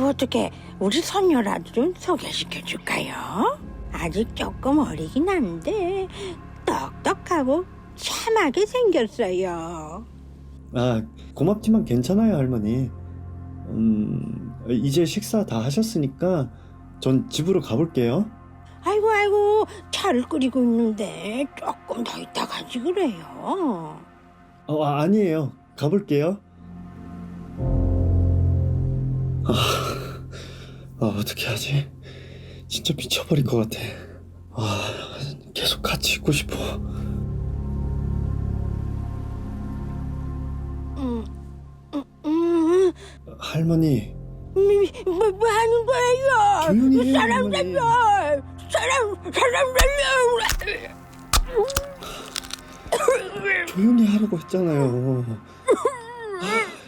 어떻게 우리 손녀라도 좀 소개시켜 줄까요? 아직 조금 어리긴 한데 똑똑하고 참 참하게 생겼어요. 아, 고맙지만 괜찮아요, 할머니. 이제 식사 다 하셨으니까 전 집으로 가볼게요. 아이고, 차를 끓이고 있는데 조금 더 있다 가지 그래요. 아니에요. 가볼게요. 어떻게 하지? 진짜 미쳐버릴 것 같아. 계속 같이 있고 싶어. 할머니, 뭐 하는 거예요? 조용히 해요, 사람 할머니. 살려! 사람 살려! 조용히 하라고 했잖아요.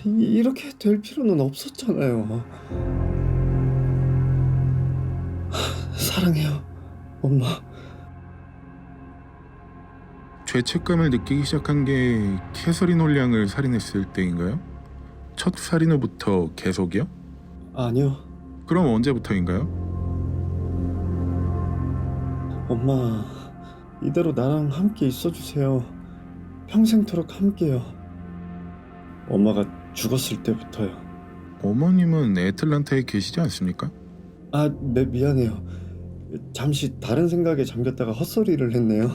이렇게 될 필요는 없었잖아요. 사랑해요, 엄마. 죄책감을 느끼기 시작한 게 캐서린 홀량을 살인했을 때인가요? 첫 살인 후부터 계속이요? 아니요, 그럼 언제부터인가요? 엄마. 이대로 나랑 함께 있어주세요. 평생토록 함께요. 엄마가 죽었을 때부터요. 어머님은 애틀란타에 계시지 않습니까? 네, 미안해요. 잠시 다른 생각에 잠겼다가 헛소리를 했네요.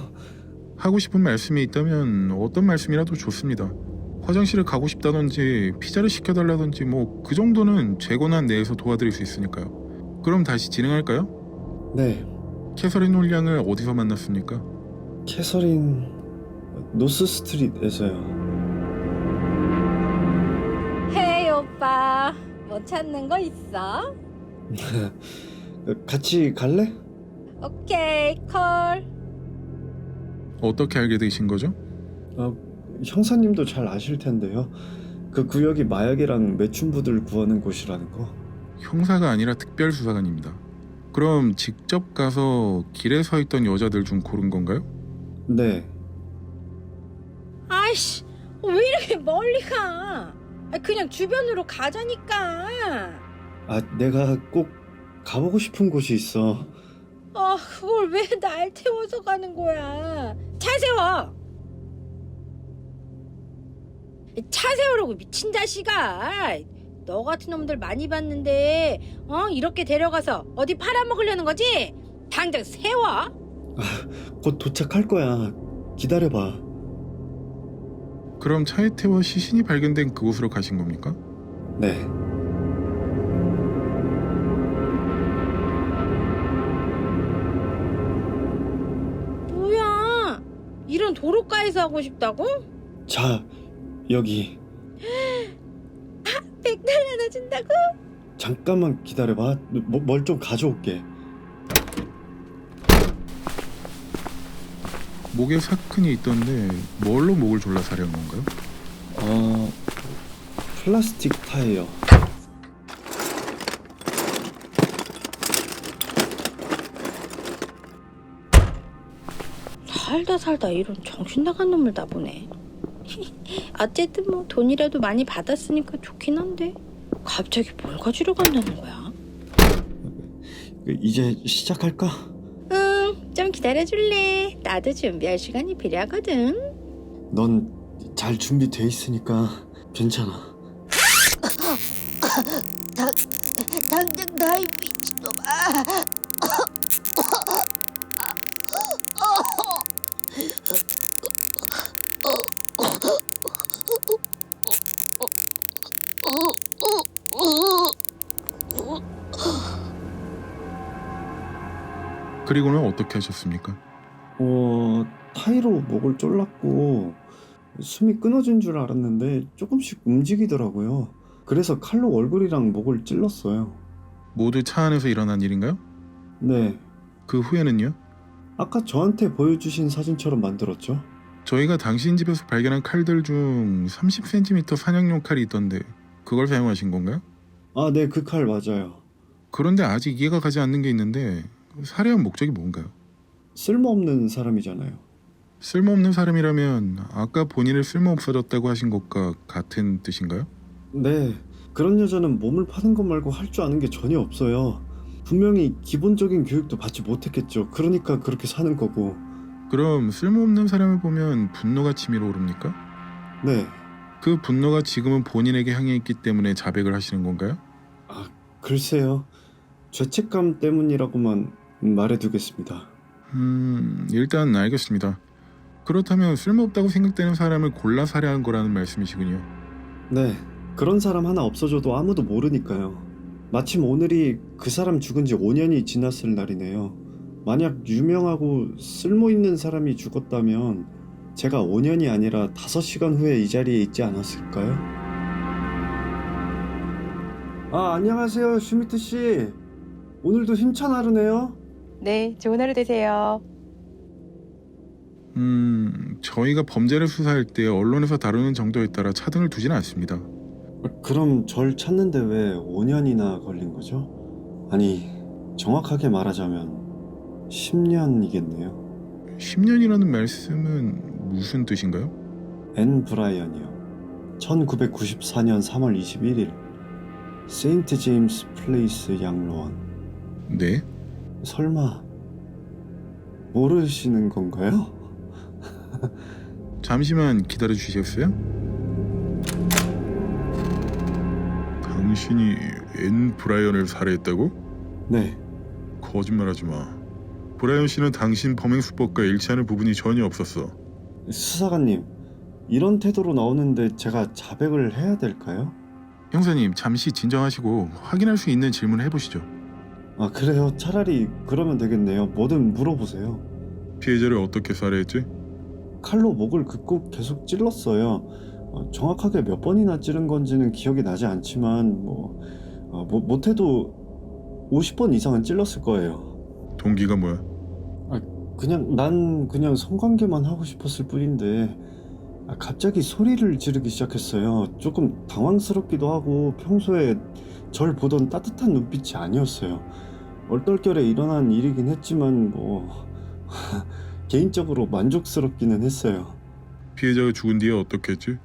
하고 싶은 말씀이 있다면 어떤 말씀이라도 좋습니다. 화장실을 가고 싶다든지 피자를 시켜달라든지 뭐 그 정도는 제 권한 내에서 도와드릴 수 있으니까요. 그럼 다시 진행할까요? 네, 캐서린 홀량을 어디서 만났습니까? 캐서린 노스 스트릿에서요. 헤이 오빠, 뭐 찾는 거 있어? 같이 갈래? 오케이, 콜. 어떻게 알게 되신 거죠? 형사님도 잘 아실 텐데요. 그 구역이 마약이랑 매춘부들 구하는 곳이라는 거. 형사가 아니라 특별수사관입니다. 그럼 직접 가서 길에 서 있던 여자들 중 고른 건가요? 네, 아이씨, 왜 이렇게 멀리 가? 그냥 주변으로 가자니까. 내가 꼭 가보고 싶은 곳이 있어. 그걸 왜 날 태워서 가는 거야? 차 세워. 차 세우라고 미친 자식아. 너 같은 놈들 많이 봤는데 이렇게 데려가서 어디 팔아먹으려는 거지? 당장 세워. 곧 도착할 거야. 기다려봐. 그럼 차에 태워 시신이 발견된 그곳으로 가신 겁니까? 네. 뭐야? 이런 도로가에서 하고 싶다고? 자, 여기. 100달러 하나 준다고? 잠깐만 기다려봐. 뭘 좀 가져올게. 목에 사건이 있던데 뭘로 목을 졸라 사려는 건가요? 플라스틱 타이어. 살다 이런 정신 나간 놈을 다 보네. 어쨌든 뭐 돈이라도 많이 받았으니까 좋긴 한데 갑자기 뭘 가지러 간다는 거야? 이제 시작할까? 응, 좀 기다려줄래? 나도 준비할 시간이 필요하거든. 넌 잘 준비돼 있으니까 괜찮아. 당장 나이 미친놈아. 그리고는 어떻게 하셨습니까? 타이로 목을 졸랐고 숨이 끊어진 줄 알았는데 조금씩 움직이더라고요. 그래서 칼로 얼굴이랑 목을 찔렀어요. 모두 차 안에서 일어난 일인가요? 네, 그 후에는요? 아까 저한테 보여주신 사진처럼 만들었죠. 저희가 당신 집에서 발견한 칼들 중 30cm 사냥용 칼이 있던데 그걸 사용하신 건가요? 네, 그 칼 맞아요. 그런데 아직 이해가 가지 않는 게 있는데 살해한 목적이 뭔가요? 쓸모없는 사람이잖아요. 쓸모없는 사람이라면 아까 본인을 쓸모없어졌다고 하신 것과 같은 뜻인가요? 네, 그런 여자는 몸을 파는 것 말고 할 줄 아는 게 전혀 없어요. 분명히 기본적인 교육도 받지 못했겠죠. 그러니까 그렇게 사는 거고. 그럼 쓸모없는 사람을 보면 분노가 치밀어 오릅니까? 네, 그 분노가 지금은 본인에게 향해 있기 때문에 자백을 하시는 건가요? 글쎄요. 죄책감 때문이라고만 말해두겠습니다. 일단 알겠습니다. 그렇다면 쓸모없다고 생각되는 사람을 골라 살해한 거라는 말씀이시군요. 네, 그런 사람 하나 없어져도 아무도 모르니까요. 마침 오늘이 그 사람 죽은 지 5년이 지났을 날이네요. 만약 유명하고 쓸모있는 사람이 죽었다면 제가 5년이 아니라 5시간 후에 이 자리에 있지 않았을까요? 안녕하세요, 슈미트 씨. 오늘도 힘찬 하루네요. 네, 좋은 하루 되세요. 저희가 범죄를 수사할 때 언론에서 다루는 정도에 따라 차등을 두지는 않습니다. 그럼 절 찾는데 왜 5년이나 걸린 거죠? 아니, 정확하게 말하자면 10년이겠네요. 10년이라는 말씀은 무슨 뜻인가요? 앤 브라이언이요. 1994년 3월 21일 세인트 제임스 플레이스 양로원. 네? 설마 모르시는 건가요? 잠시만 기다려 주시겠어요? 당신이 앤 브라이언을 살해했다고? 네, 거짓말하지 마. 브라이언 씨는 당신 범행 수법과 일치하는 부분이 전혀 없었어. 수사관님, 이런 태도로 나오는데 제가 자백을 해야 될까요? 형사님, 잠시 진정하시고 확인할 수 있는 질문을 해보시죠. 그래요. 차라리 그러면 되겠네요. 뭐든 물어보세요. 피해자를 어떻게 살해했지? 칼로 목을 긋고 계속 찔렀어요. 정확하게 몇 번이나 찌른 건지는 기억이 나지 않지만 못해도 50번 이상은 찔렀을 거예요. 동기가 뭐야? 그냥 성관계만 하고 싶었을 뿐인데 갑자기 소리를 지르기 시작했어요. 조금 당황스럽기도 하고 평소에 절 보던 따뜻한 눈빛이 아니었어요. 얼떨결에 일어난 일이긴 했지만 개인적으로 만족스럽기는 했어요. 피해자가 죽은 뒤에 어떻게 했지?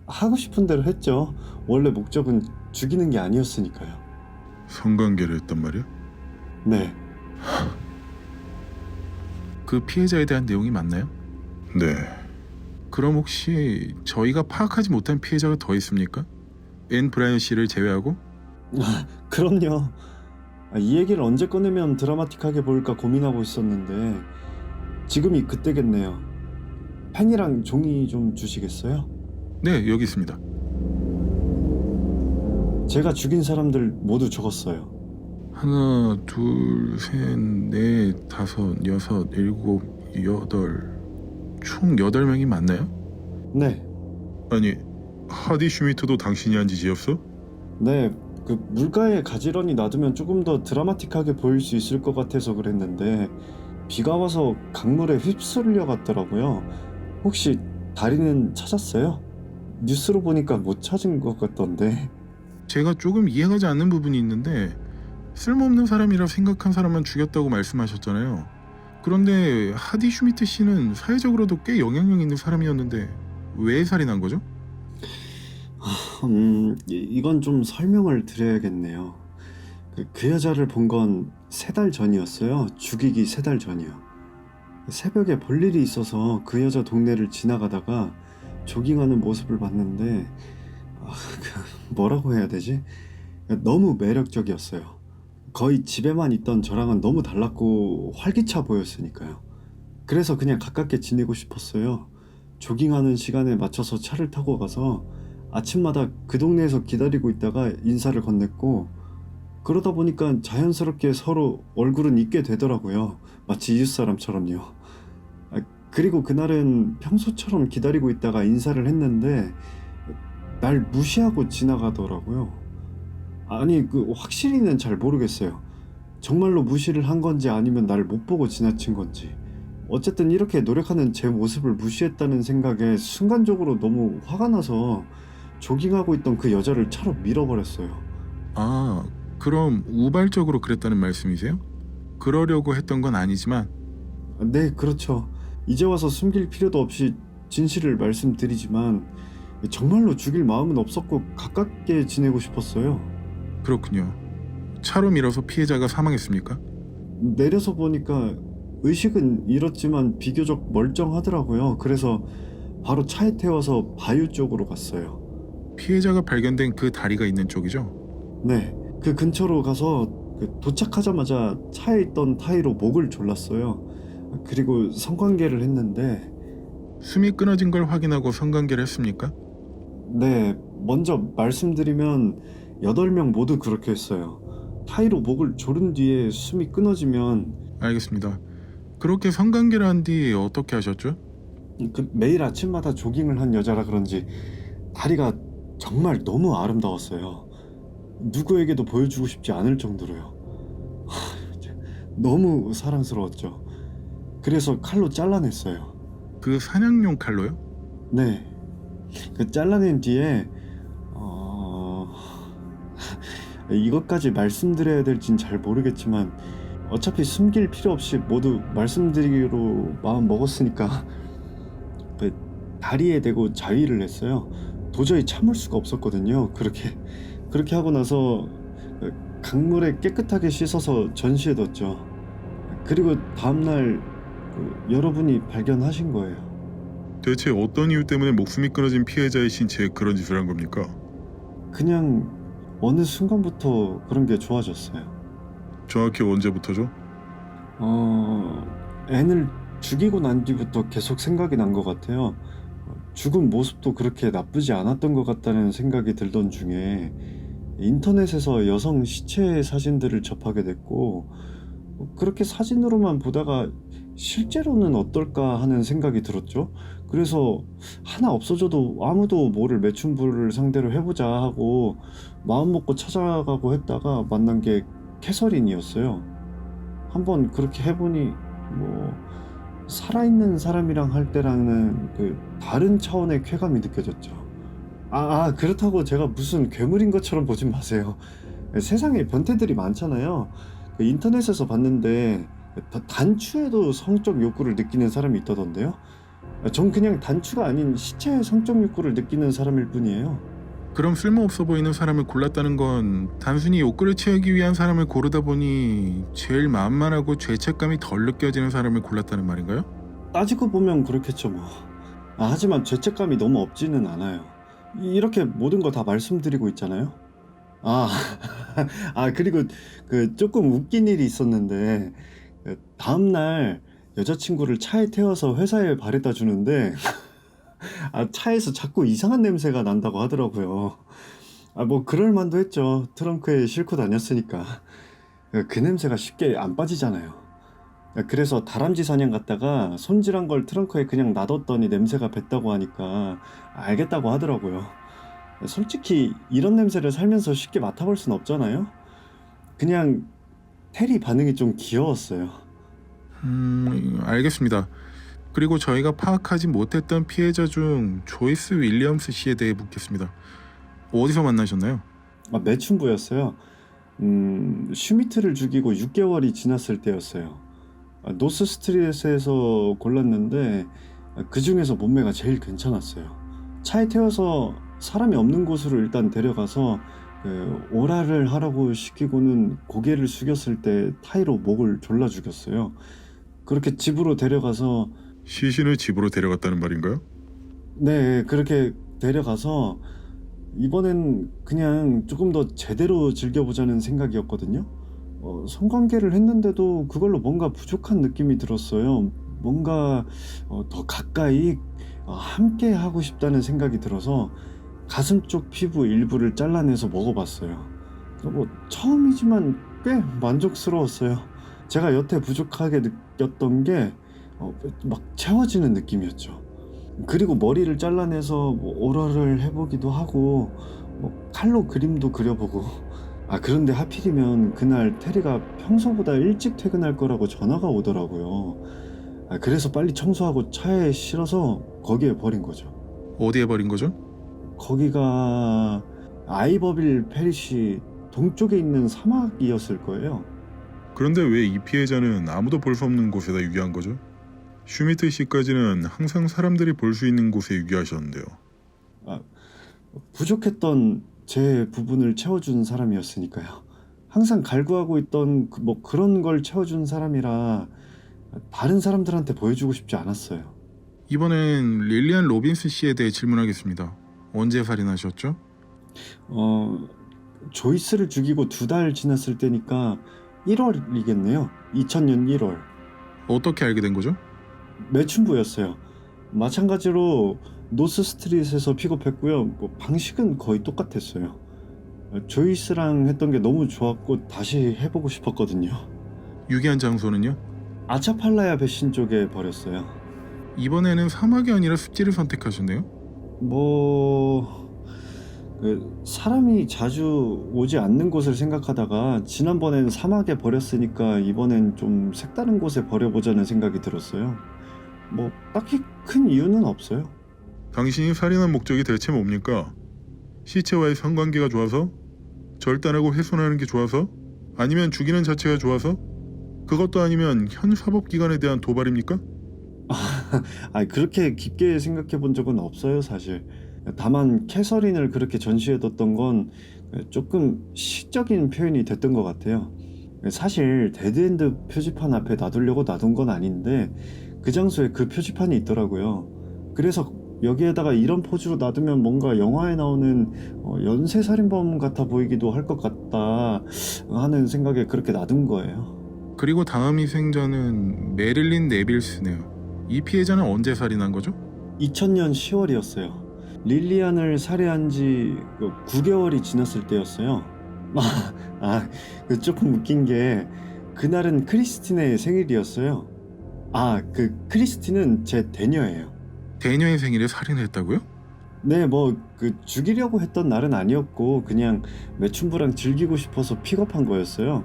하고 싶은 대로 했죠. 원래 목적은 죽이는 게 아니었으니까요. 성관계를 했단 말이야? 네, 그 피해자에 대한 내용이 맞나요? 네. 그럼 혹시 저희가 파악하지 못한 피해자가 더 있습니까? 앤 브라이언 씨를 제외하고? 그럼요. 이 얘기를 언제 꺼내면 드라마틱하게 보일까 고민하고 있었는데 지금이 그때겠네요. 펜이랑 종이 좀 주시겠어요? 네, 여기 있습니다. 제가 죽인 사람들 모두 적었어요. 하나, 둘, 셋, 넷, 다섯, 여섯, 일곱, 여덟. 총 8명이 맞나요? 네, 아니, 하디 슈미트도 당신이 한 짓이었어? 네. 그 물가에 가지런히 놔두면 조금 더 드라마틱하게 보일 수 있을 것 같아서 그랬는데 비가 와서 강물에 휩쓸려 갔더라고요. 혹시 다리는 찾았어요? 뉴스로 보니까 못 찾은 것 같던데. 제가 조금 이해가지 않는 부분이 있는데 쓸모없는 사람이라 생각한 사람만 죽였다고 말씀하셨잖아요. 그런데 하디 슈미트 씨는 사회적으로도 꽤 영향력 있는 사람이었는데 왜 살인한 거죠? 이건 좀 설명을 드려야겠네요. 그 여자를 본 건 3달 전이었어요. 죽이기 3달 전이요. 새벽에 볼 일이 있어서 그 여자 동네를 지나가다가 조깅하는 모습을 봤는데 뭐라고 해야 되지? 너무 매력적이었어요. 거의 집에만 있던 저랑은 너무 달랐고 활기차 보였으니까요. 그래서 그냥 가깝게 지내고 싶었어요. 조깅하는 시간에 맞춰서 차를 타고 가서 아침마다 그 동네에서 기다리고 있다가 인사를 건넸고 그러다 보니까 자연스럽게 서로 얼굴은 잊게 되더라고요. 마치 이웃사람처럼요. 그리고 그날은 평소처럼 기다리고 있다가 인사를 했는데 날 무시하고 지나가더라고요. 아니, 확실히는 잘 모르겠어요. 정말로 무시를 한 건지 아니면 날 못 보고 지나친 건지. 어쨌든 이렇게 노력하는 제 모습을 무시했다는 생각에 순간적으로 너무 화가 나서 조깅하고 있던 그 여자를 차로 밀어버렸어요. 그럼 우발적으로 그랬다는 말씀이세요? 그러려고 했던 건 아니지만. 네, 그렇죠. 이제 와서 숨길 필요도 없이 진실을 말씀드리지만 정말로 죽일 마음은 없었고 가깝게 지내고 싶었어요. 그렇군요. 차로 밀어서 피해자가 사망했습니까? 내려서 보니까 의식은 잃었지만 비교적 멀쩡하더라고요. 그래서 바로 차에 태워서 바유 쪽으로 갔어요. 피해자가 발견된 그 다리가 있는 쪽이죠? 네, 그 근처로 가서 도착하자마자 차에 있던 타이로 목을 졸랐어요. 그리고 성관계를 했는데 숨이 끊어진 걸 확인하고 성관계를 했습니까? 네, 먼저 말씀드리면 8명 모두 그렇게 했어요. 타이로 목을 조른 뒤에 숨이 끊어지면 알겠습니다. 그렇게 성관계를 한 뒤 어떻게 하셨죠? 매일 아침마다 조깅을 한 여자라 그런지 다리가 정말 너무 아름다웠어요. 누구에게도 보여주고 싶지 않을 정도로요. 너무 사랑스러웠죠. 그래서 칼로 잘라냈어요. 그 사냥용 칼로요? 네. 그 잘라낸 뒤에 이것까지 말씀드려야 될진 잘 모르겠지만 어차피 숨길 필요 없이 모두 말씀드리기로 마음 먹었으니까 그 다리에 대고 자위를 했어요. 도저히 참을 수가 없었거든요. 그렇게 하고 나서 강물에 깨끗하게 씻어서 전시해뒀죠. 그리고 다음날 여러분이 발견하신 거예요. 대체 어떤 이유 때문에 목숨이 끊어진 피해자의 신체에 그런 짓을 한 겁니까? 그냥 어느 순간부터 그런 게 좋아졌어요. 정확히 언제부터죠? 애를 죽이고 난 뒤부터 계속 생각이 난 것 같아요. 죽은 모습도 그렇게 나쁘지 않았던 것 같다는 생각이 들던 중에 인터넷에서 여성 시체 사진들을 접하게 됐고 그렇게 사진으로만 보다가 실제로는 어떨까 하는 생각이 들었죠. 그래서 하나 없어져도 아무도 모를 매춘부를 상대로 해보자 하고 마음 먹고 찾아가고 했다가 만난 게 캐서린이었어요. 한번 그렇게 해보니 살아있는 사람이랑 할 때랑은 그 다른 차원의 쾌감이 느껴졌죠. 그렇다고 제가 무슨 괴물인 것처럼 보진 마세요. 세상에 변태들이 많잖아요. 그 인터넷에서 봤는데 단추에도 성적 욕구를 느끼는 사람이 있다던데요. 전 그냥 단추가 아닌 시체의 성적 욕구를 느끼는 사람일 뿐이에요. 그럼 쓸모없어 보이는 사람을 골랐다는 건 단순히 욕구를 채우기 위한 사람을 고르다 보니 제일 만만하고 죄책감이 덜 느껴지는 사람을 골랐다는 말인가요? 따지고 보면 그렇겠죠 뭐. 하지만 죄책감이 너무 없지는 않아요. 이렇게 모든 거 다 말씀드리고 있잖아요. 그리고 그 조금 웃긴 일이 있었는데 다음날 여자친구를 차에 태워서 회사에 바래다 주는데 차에서 자꾸 이상한 냄새가 난다고 하더라고요. 뭐 그럴만도 했죠. 트렁크에 싣고 다녔으니까. 그 냄새가 쉽게 안 빠지잖아요. 그래서 다람쥐 사냥 갔다가 손질한 걸 트렁크에 그냥 놔뒀더니 냄새가 뱄다고 하니까 알겠다고 하더라고요. 솔직히 이런 냄새를 살면서 쉽게 맡아볼 순 없잖아요. 그냥 테리 반응이 좀 귀여웠어요. 알겠습니다. 그리고 저희가 파악하지 못했던 피해자 중 조이스 윌리엄스 씨에 대해 묻겠습니다. 어디서 만나셨나요? 매춘부였어요. 슈미트를 죽이고 6개월이 지났을 때였어요. 노스 스트리트에서 골랐는데 그 중에서 몸매가 제일 괜찮았어요. 차에 태워서 사람이 없는 곳으로 일단 데려가서 오라를 하라고 시키고는 고개를 숙였을 때 타이로 목을 졸라 죽였어요. 그렇게 집으로 데려가서 시신을 집으로 데려갔다는 말인가요? 네, 그렇게 데려가서 이번엔 그냥 조금 더 제대로 즐겨보자는 생각이었거든요. 성관계를 했는데도 그걸로 뭔가 부족한 느낌이 들었어요. 뭔가 더 가까이 함께 하고 싶다는 생각이 들어서 가슴 쪽 피부 일부를 잘라내서 먹어봤어요. 처음이지만 꽤 만족스러웠어요. 제가 여태 부족하게 느꼈던 게 막 채워지는 느낌이었죠. 그리고 머리를 잘라내서 오러를 해보기도 하고 칼로 그림도 그려보고 그런데 하필이면 그날 테리가 평소보다 일찍 퇴근할 거라고 전화가 오더라고요. 그래서 빨리 청소하고 차에 실어서 거기에 버린 거죠. 어디에 버린 거죠? 거기가 아이버빌 페리시 동쪽에 있는 사막이었을 거예요. 그런데 왜 이 피해자는 아무도 볼 수 없는 곳에다 유기한 거죠? 슈미트 씨까지는 항상 사람들이 볼 수 있는 곳에 유기하셨는데요. 부족했던 제 부분을 채워준 사람이었으니까요. 항상 갈구하고 있던 그런 걸 채워준 사람이라 다른 사람들한테 보여주고 싶지 않았어요. 이번엔 릴리안 로빈스 씨에 대해 질문하겠습니다. 언제 살인하셨죠? 조이스를 죽이고 2달 지났을 때니까 1월이겠네요. 2000년 1월. 어떻게 알게 된 거죠? 매춘부였어요. 마찬가지로 노스 스트릿에서 픽업했고요. 뭐 방식은 거의 똑같았어요. 조이스랑 했던 게 너무 좋았고 다시 해보고 싶었거든요. 유기한 장소는요? 아차팔라야 배신 쪽에 버렸어요. 이번에는 사막이 아니라 습지를 선택하셨네요? 사람이 자주 오지 않는 곳을 생각하다가 지난번엔 사막에 버렸으니까 이번엔 좀 색다른 곳에 버려보자는 생각이 들었어요. 뭐 딱히 큰 이유는 없어요. 당신이 살인한 목적이 대체 뭡니까? 시체와의 상관계가 좋아서? 절단하고 훼손하는 게 좋아서? 아니면 죽이는 자체가 좋아서? 그것도 아니면 현 사법기관에 대한 도발입니까? 그렇게 깊게 생각해 본 적은 없어요, 사실. 다만 캐서린을 그렇게 전시해뒀던 건 조금 시적인 표현이 됐던 것 같아요. 사실 데드엔드 표지판 앞에 놔두려고 놔둔 건 아닌데 그 장소에 그 표지판이 있더라고요. 그래서 여기에다가 이런 포즈로 놔두면 뭔가 영화에 나오는 연쇄살인범 같아 보이기도 할 것 같다 하는 생각에 그렇게 놔둔 거예요. 그리고 다음 희생자는 메릴린 네빌스네요. 이 피해자는 언제 살인한 거죠? 2000년 10월이었어요. 릴리안을 살해한 지 9개월이 지났을 때였어요. 조금 웃긴 게 그날은 크리스틴의 생일이었어요. 크리스틴은 제 대녀예요. 대녀의 생일에 살인했다고요? 네, 죽이려고 했던 날은 아니었고 그냥 매춘부랑 즐기고 싶어서 픽업한 거였어요.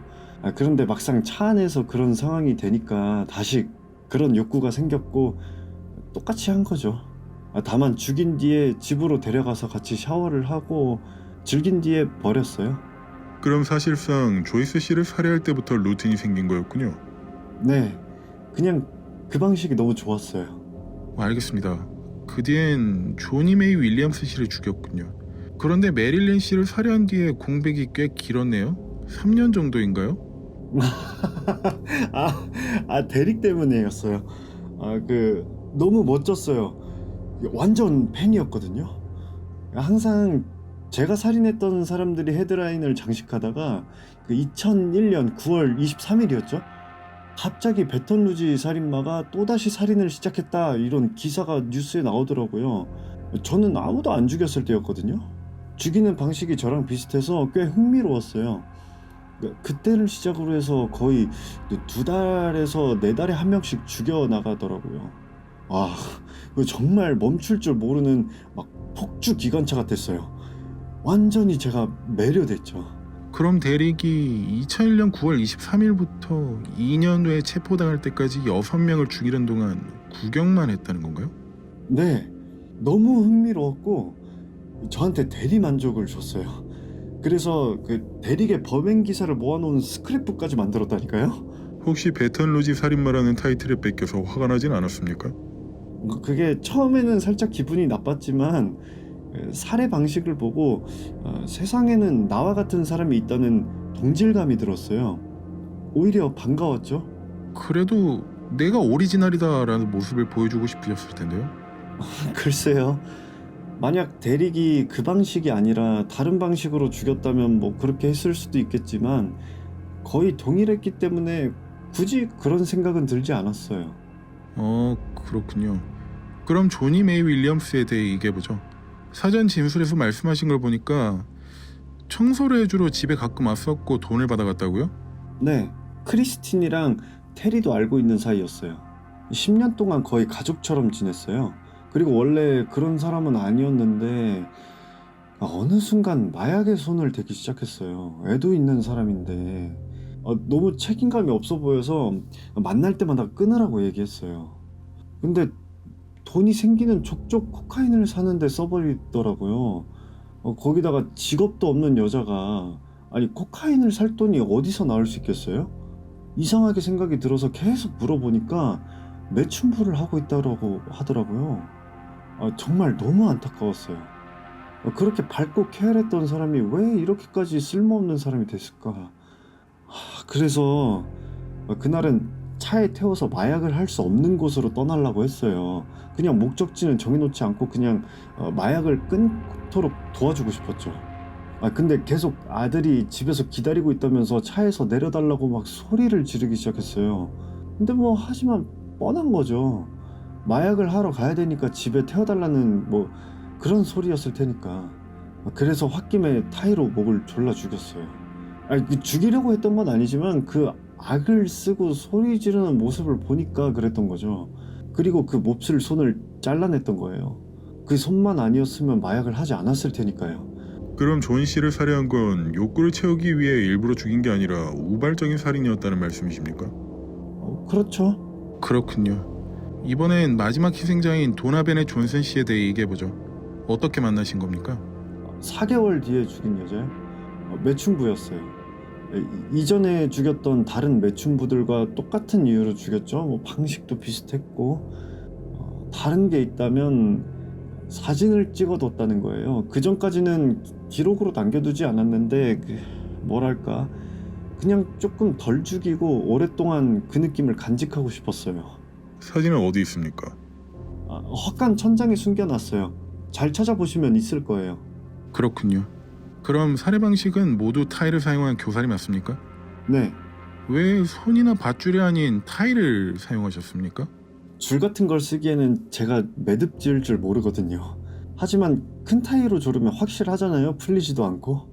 그런데 막상 차 안에서 그런 상황이 되니까 다시 그런 욕구가 생겼고 똑같이 한 거죠. 다만 죽인 뒤에 집으로 데려가서 같이 샤워를 하고 즐긴 뒤에 버렸어요. 그럼 사실상 조이스 씨를 살해할 때부터 루틴이 생긴 거였군요. 네, 그냥 그 방식이 너무 좋았어요. 알겠습니다. 그 뒤엔 조니 메이 윌리엄스 씨를 죽였군요. 그런데 메릴린 씨를 살해한 뒤에 공백이 꽤 길었네요. 3년 정도인가요? 데릭 때문이었어요. 너무 멋졌어요. 완전 팬이었거든요. 항상 제가 살인했던 사람들이 헤드라인을 장식하다가 2001년 9월 23일이었죠. 갑자기 베턴 루지 살인마가 또다시 살인을 시작했다 이런 기사가 뉴스에 나오더라고요. 저는 아무도 안 죽였을 때였거든요. 죽이는 방식이 저랑 비슷해서 꽤 흥미로웠어요. 그때를 시작으로 해서 거의 2달에서 4달에 한 명씩 죽여나가더라고요. 정말 멈출 줄 모르는 폭주 기관차 같았어요. 완전히 제가 매료됐죠. 그럼 대릭이 2001년 9월 23일부터 2년 후에 체포당할 때까지 6명을 죽이는 동안 구경만 했다는 건가요? 네, 너무 흥미로웠고 저한테 대리 만족을 줬어요. 그래서 대릭의 범행 기사를 모아놓은 스크랩북까지 만들었다니까요. 혹시 베턴 루지 살인마라는 타이틀에 뺏겨서 화가 나진 않았습니까? 그게 처음에는 살짝 기분이 나빴지만 살해 방식을 보고 세상에는 나와 같은 사람이 있다는 동질감이 들었어요. 오히려 반가웠죠. 그래도 내가 오리지널이다라는 모습을 보여주고 싶으셨을 텐데요. 글쎄요. 만약 대릭이 그 방식이 아니라 다른 방식으로 죽였다면 그렇게 했을 수도 있겠지만 거의 동일했기 때문에 굳이 그런 생각은 들지 않았어요. 그렇군요. 그럼 조니 메이 윌리엄스에 대해 얘기해보죠. 사전 진술에서 말씀하신 걸 보니까 청소를 해주러 집에 가끔 왔었고 돈을 받아갔다고요? 네, 크리스틴이랑 테리도 알고 있는 사이였어요. 10년 동안 거의 가족처럼 지냈어요. 그리고 원래 그런 사람은 아니었는데 어느 순간 마약에 손을 대기 시작했어요. 애도 있는 사람인데 너무 책임감이 없어 보여서 만날 때마다 끊으라고 얘기했어요. 근데 돈이 생기는 족족 코카인을 사는데 써버리더라고요. 거기다가 직업도 없는 여자가 코카인을 살 돈이 어디서 나올 수 있겠어요? 이상하게 생각이 들어서 계속 물어보니까 매춘부를 하고 있다고 하더라고요. 정말 너무 안타까웠어요. 그렇게 밝고 쾌활했던 사람이 왜 이렇게까지 쓸모없는 사람이 됐을까? 그래서 그날은 차에 태워서 마약을 할 수 없는 곳으로 떠나려고 했어요. 그냥 목적지는 정해놓지 않고 그냥 마약을 끊도록 도와주고 싶었죠. 근데 계속 아들이 집에서 기다리고 있다면서 차에서 내려달라고 막 소리를 지르기 시작했어요. 근데 뭐 하지만 뻔한 거죠. 마약을 하러 가야 되니까 집에 태워달라는 뭐 그런 소리였을 테니까. 그래서 홧김에 타이로 목을 졸라 죽였어요. 죽이려고 했던 건 아니지만 그 악을 쓰고 소리 지르는 모습을 보니까 그랬던 거죠. 그리고 그 몹쓸 손을 잘라냈던 거예요. 그 손만 아니었으면 마약을 하지 않았을 테니까요. 그럼 존 씨를 살해한 건 욕구를 채우기 위해 일부러 죽인 게 아니라 우발적인 살인이었다는 말씀이십니까? 그렇죠. 그렇군요. 이번엔 마지막 희생자인 도나벤의 존슨 씨에 대해 얘기해보죠. 어떻게 만나신 겁니까? 4개월 뒤에 죽인 여자요? 매춘부였어요. 이전에 죽였던 다른 매춘부들과 똑같은 이유로 죽였죠. 뭐 방식도 비슷했고 다른 게 있다면 사진을 찍어뒀다는 거예요. 그 전까지는 기록으로 남겨두지 않았는데 뭐랄까 그냥 조금 덜 죽이고 오랫동안 그 느낌을 간직하고 싶었어요. 사진은 어디 있습니까? 헛간 천장에 숨겨놨어요. 잘 찾아보시면 있을 거예요. 그렇군요. 그럼 살해 방식은 모두 타일을 사용한 교살이 맞습니까? 네. 왜 손이나 밧줄이 아닌 타일을 사용하셨습니까? 줄 같은 걸 쓰기에는 제가 매듭 지을 줄 모르거든요. 하지만 큰 타이로 조르면 확실하잖아요. 풀리지도 않고.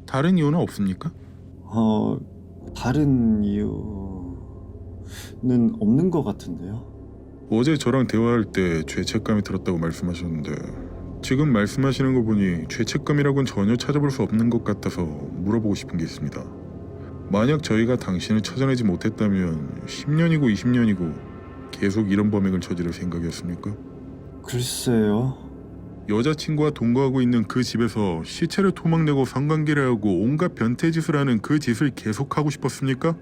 다른 이유는 없습니까? 다른 이유는 없는 것 같은데요. 어제 저랑 대화할 때 죄책감이 들었다고 말씀하셨는데 지금 말씀하시는 거 보니 죄책감이라고는 전혀 찾아볼 수 없는 것 같아서 물어보고 싶은 게 있습니다. 만약 저희가 당신을 찾아내지 못했다면 10년이고 20년이고 계속 이런 범행을 저지를 생각이었습니까? 글쎄요. 여자친구와 동거하고 있는 그 집에서 시체를 토막내고 성관계를 하고 온갖 변태짓을 하는 그 짓을 계속하고 싶었습니까?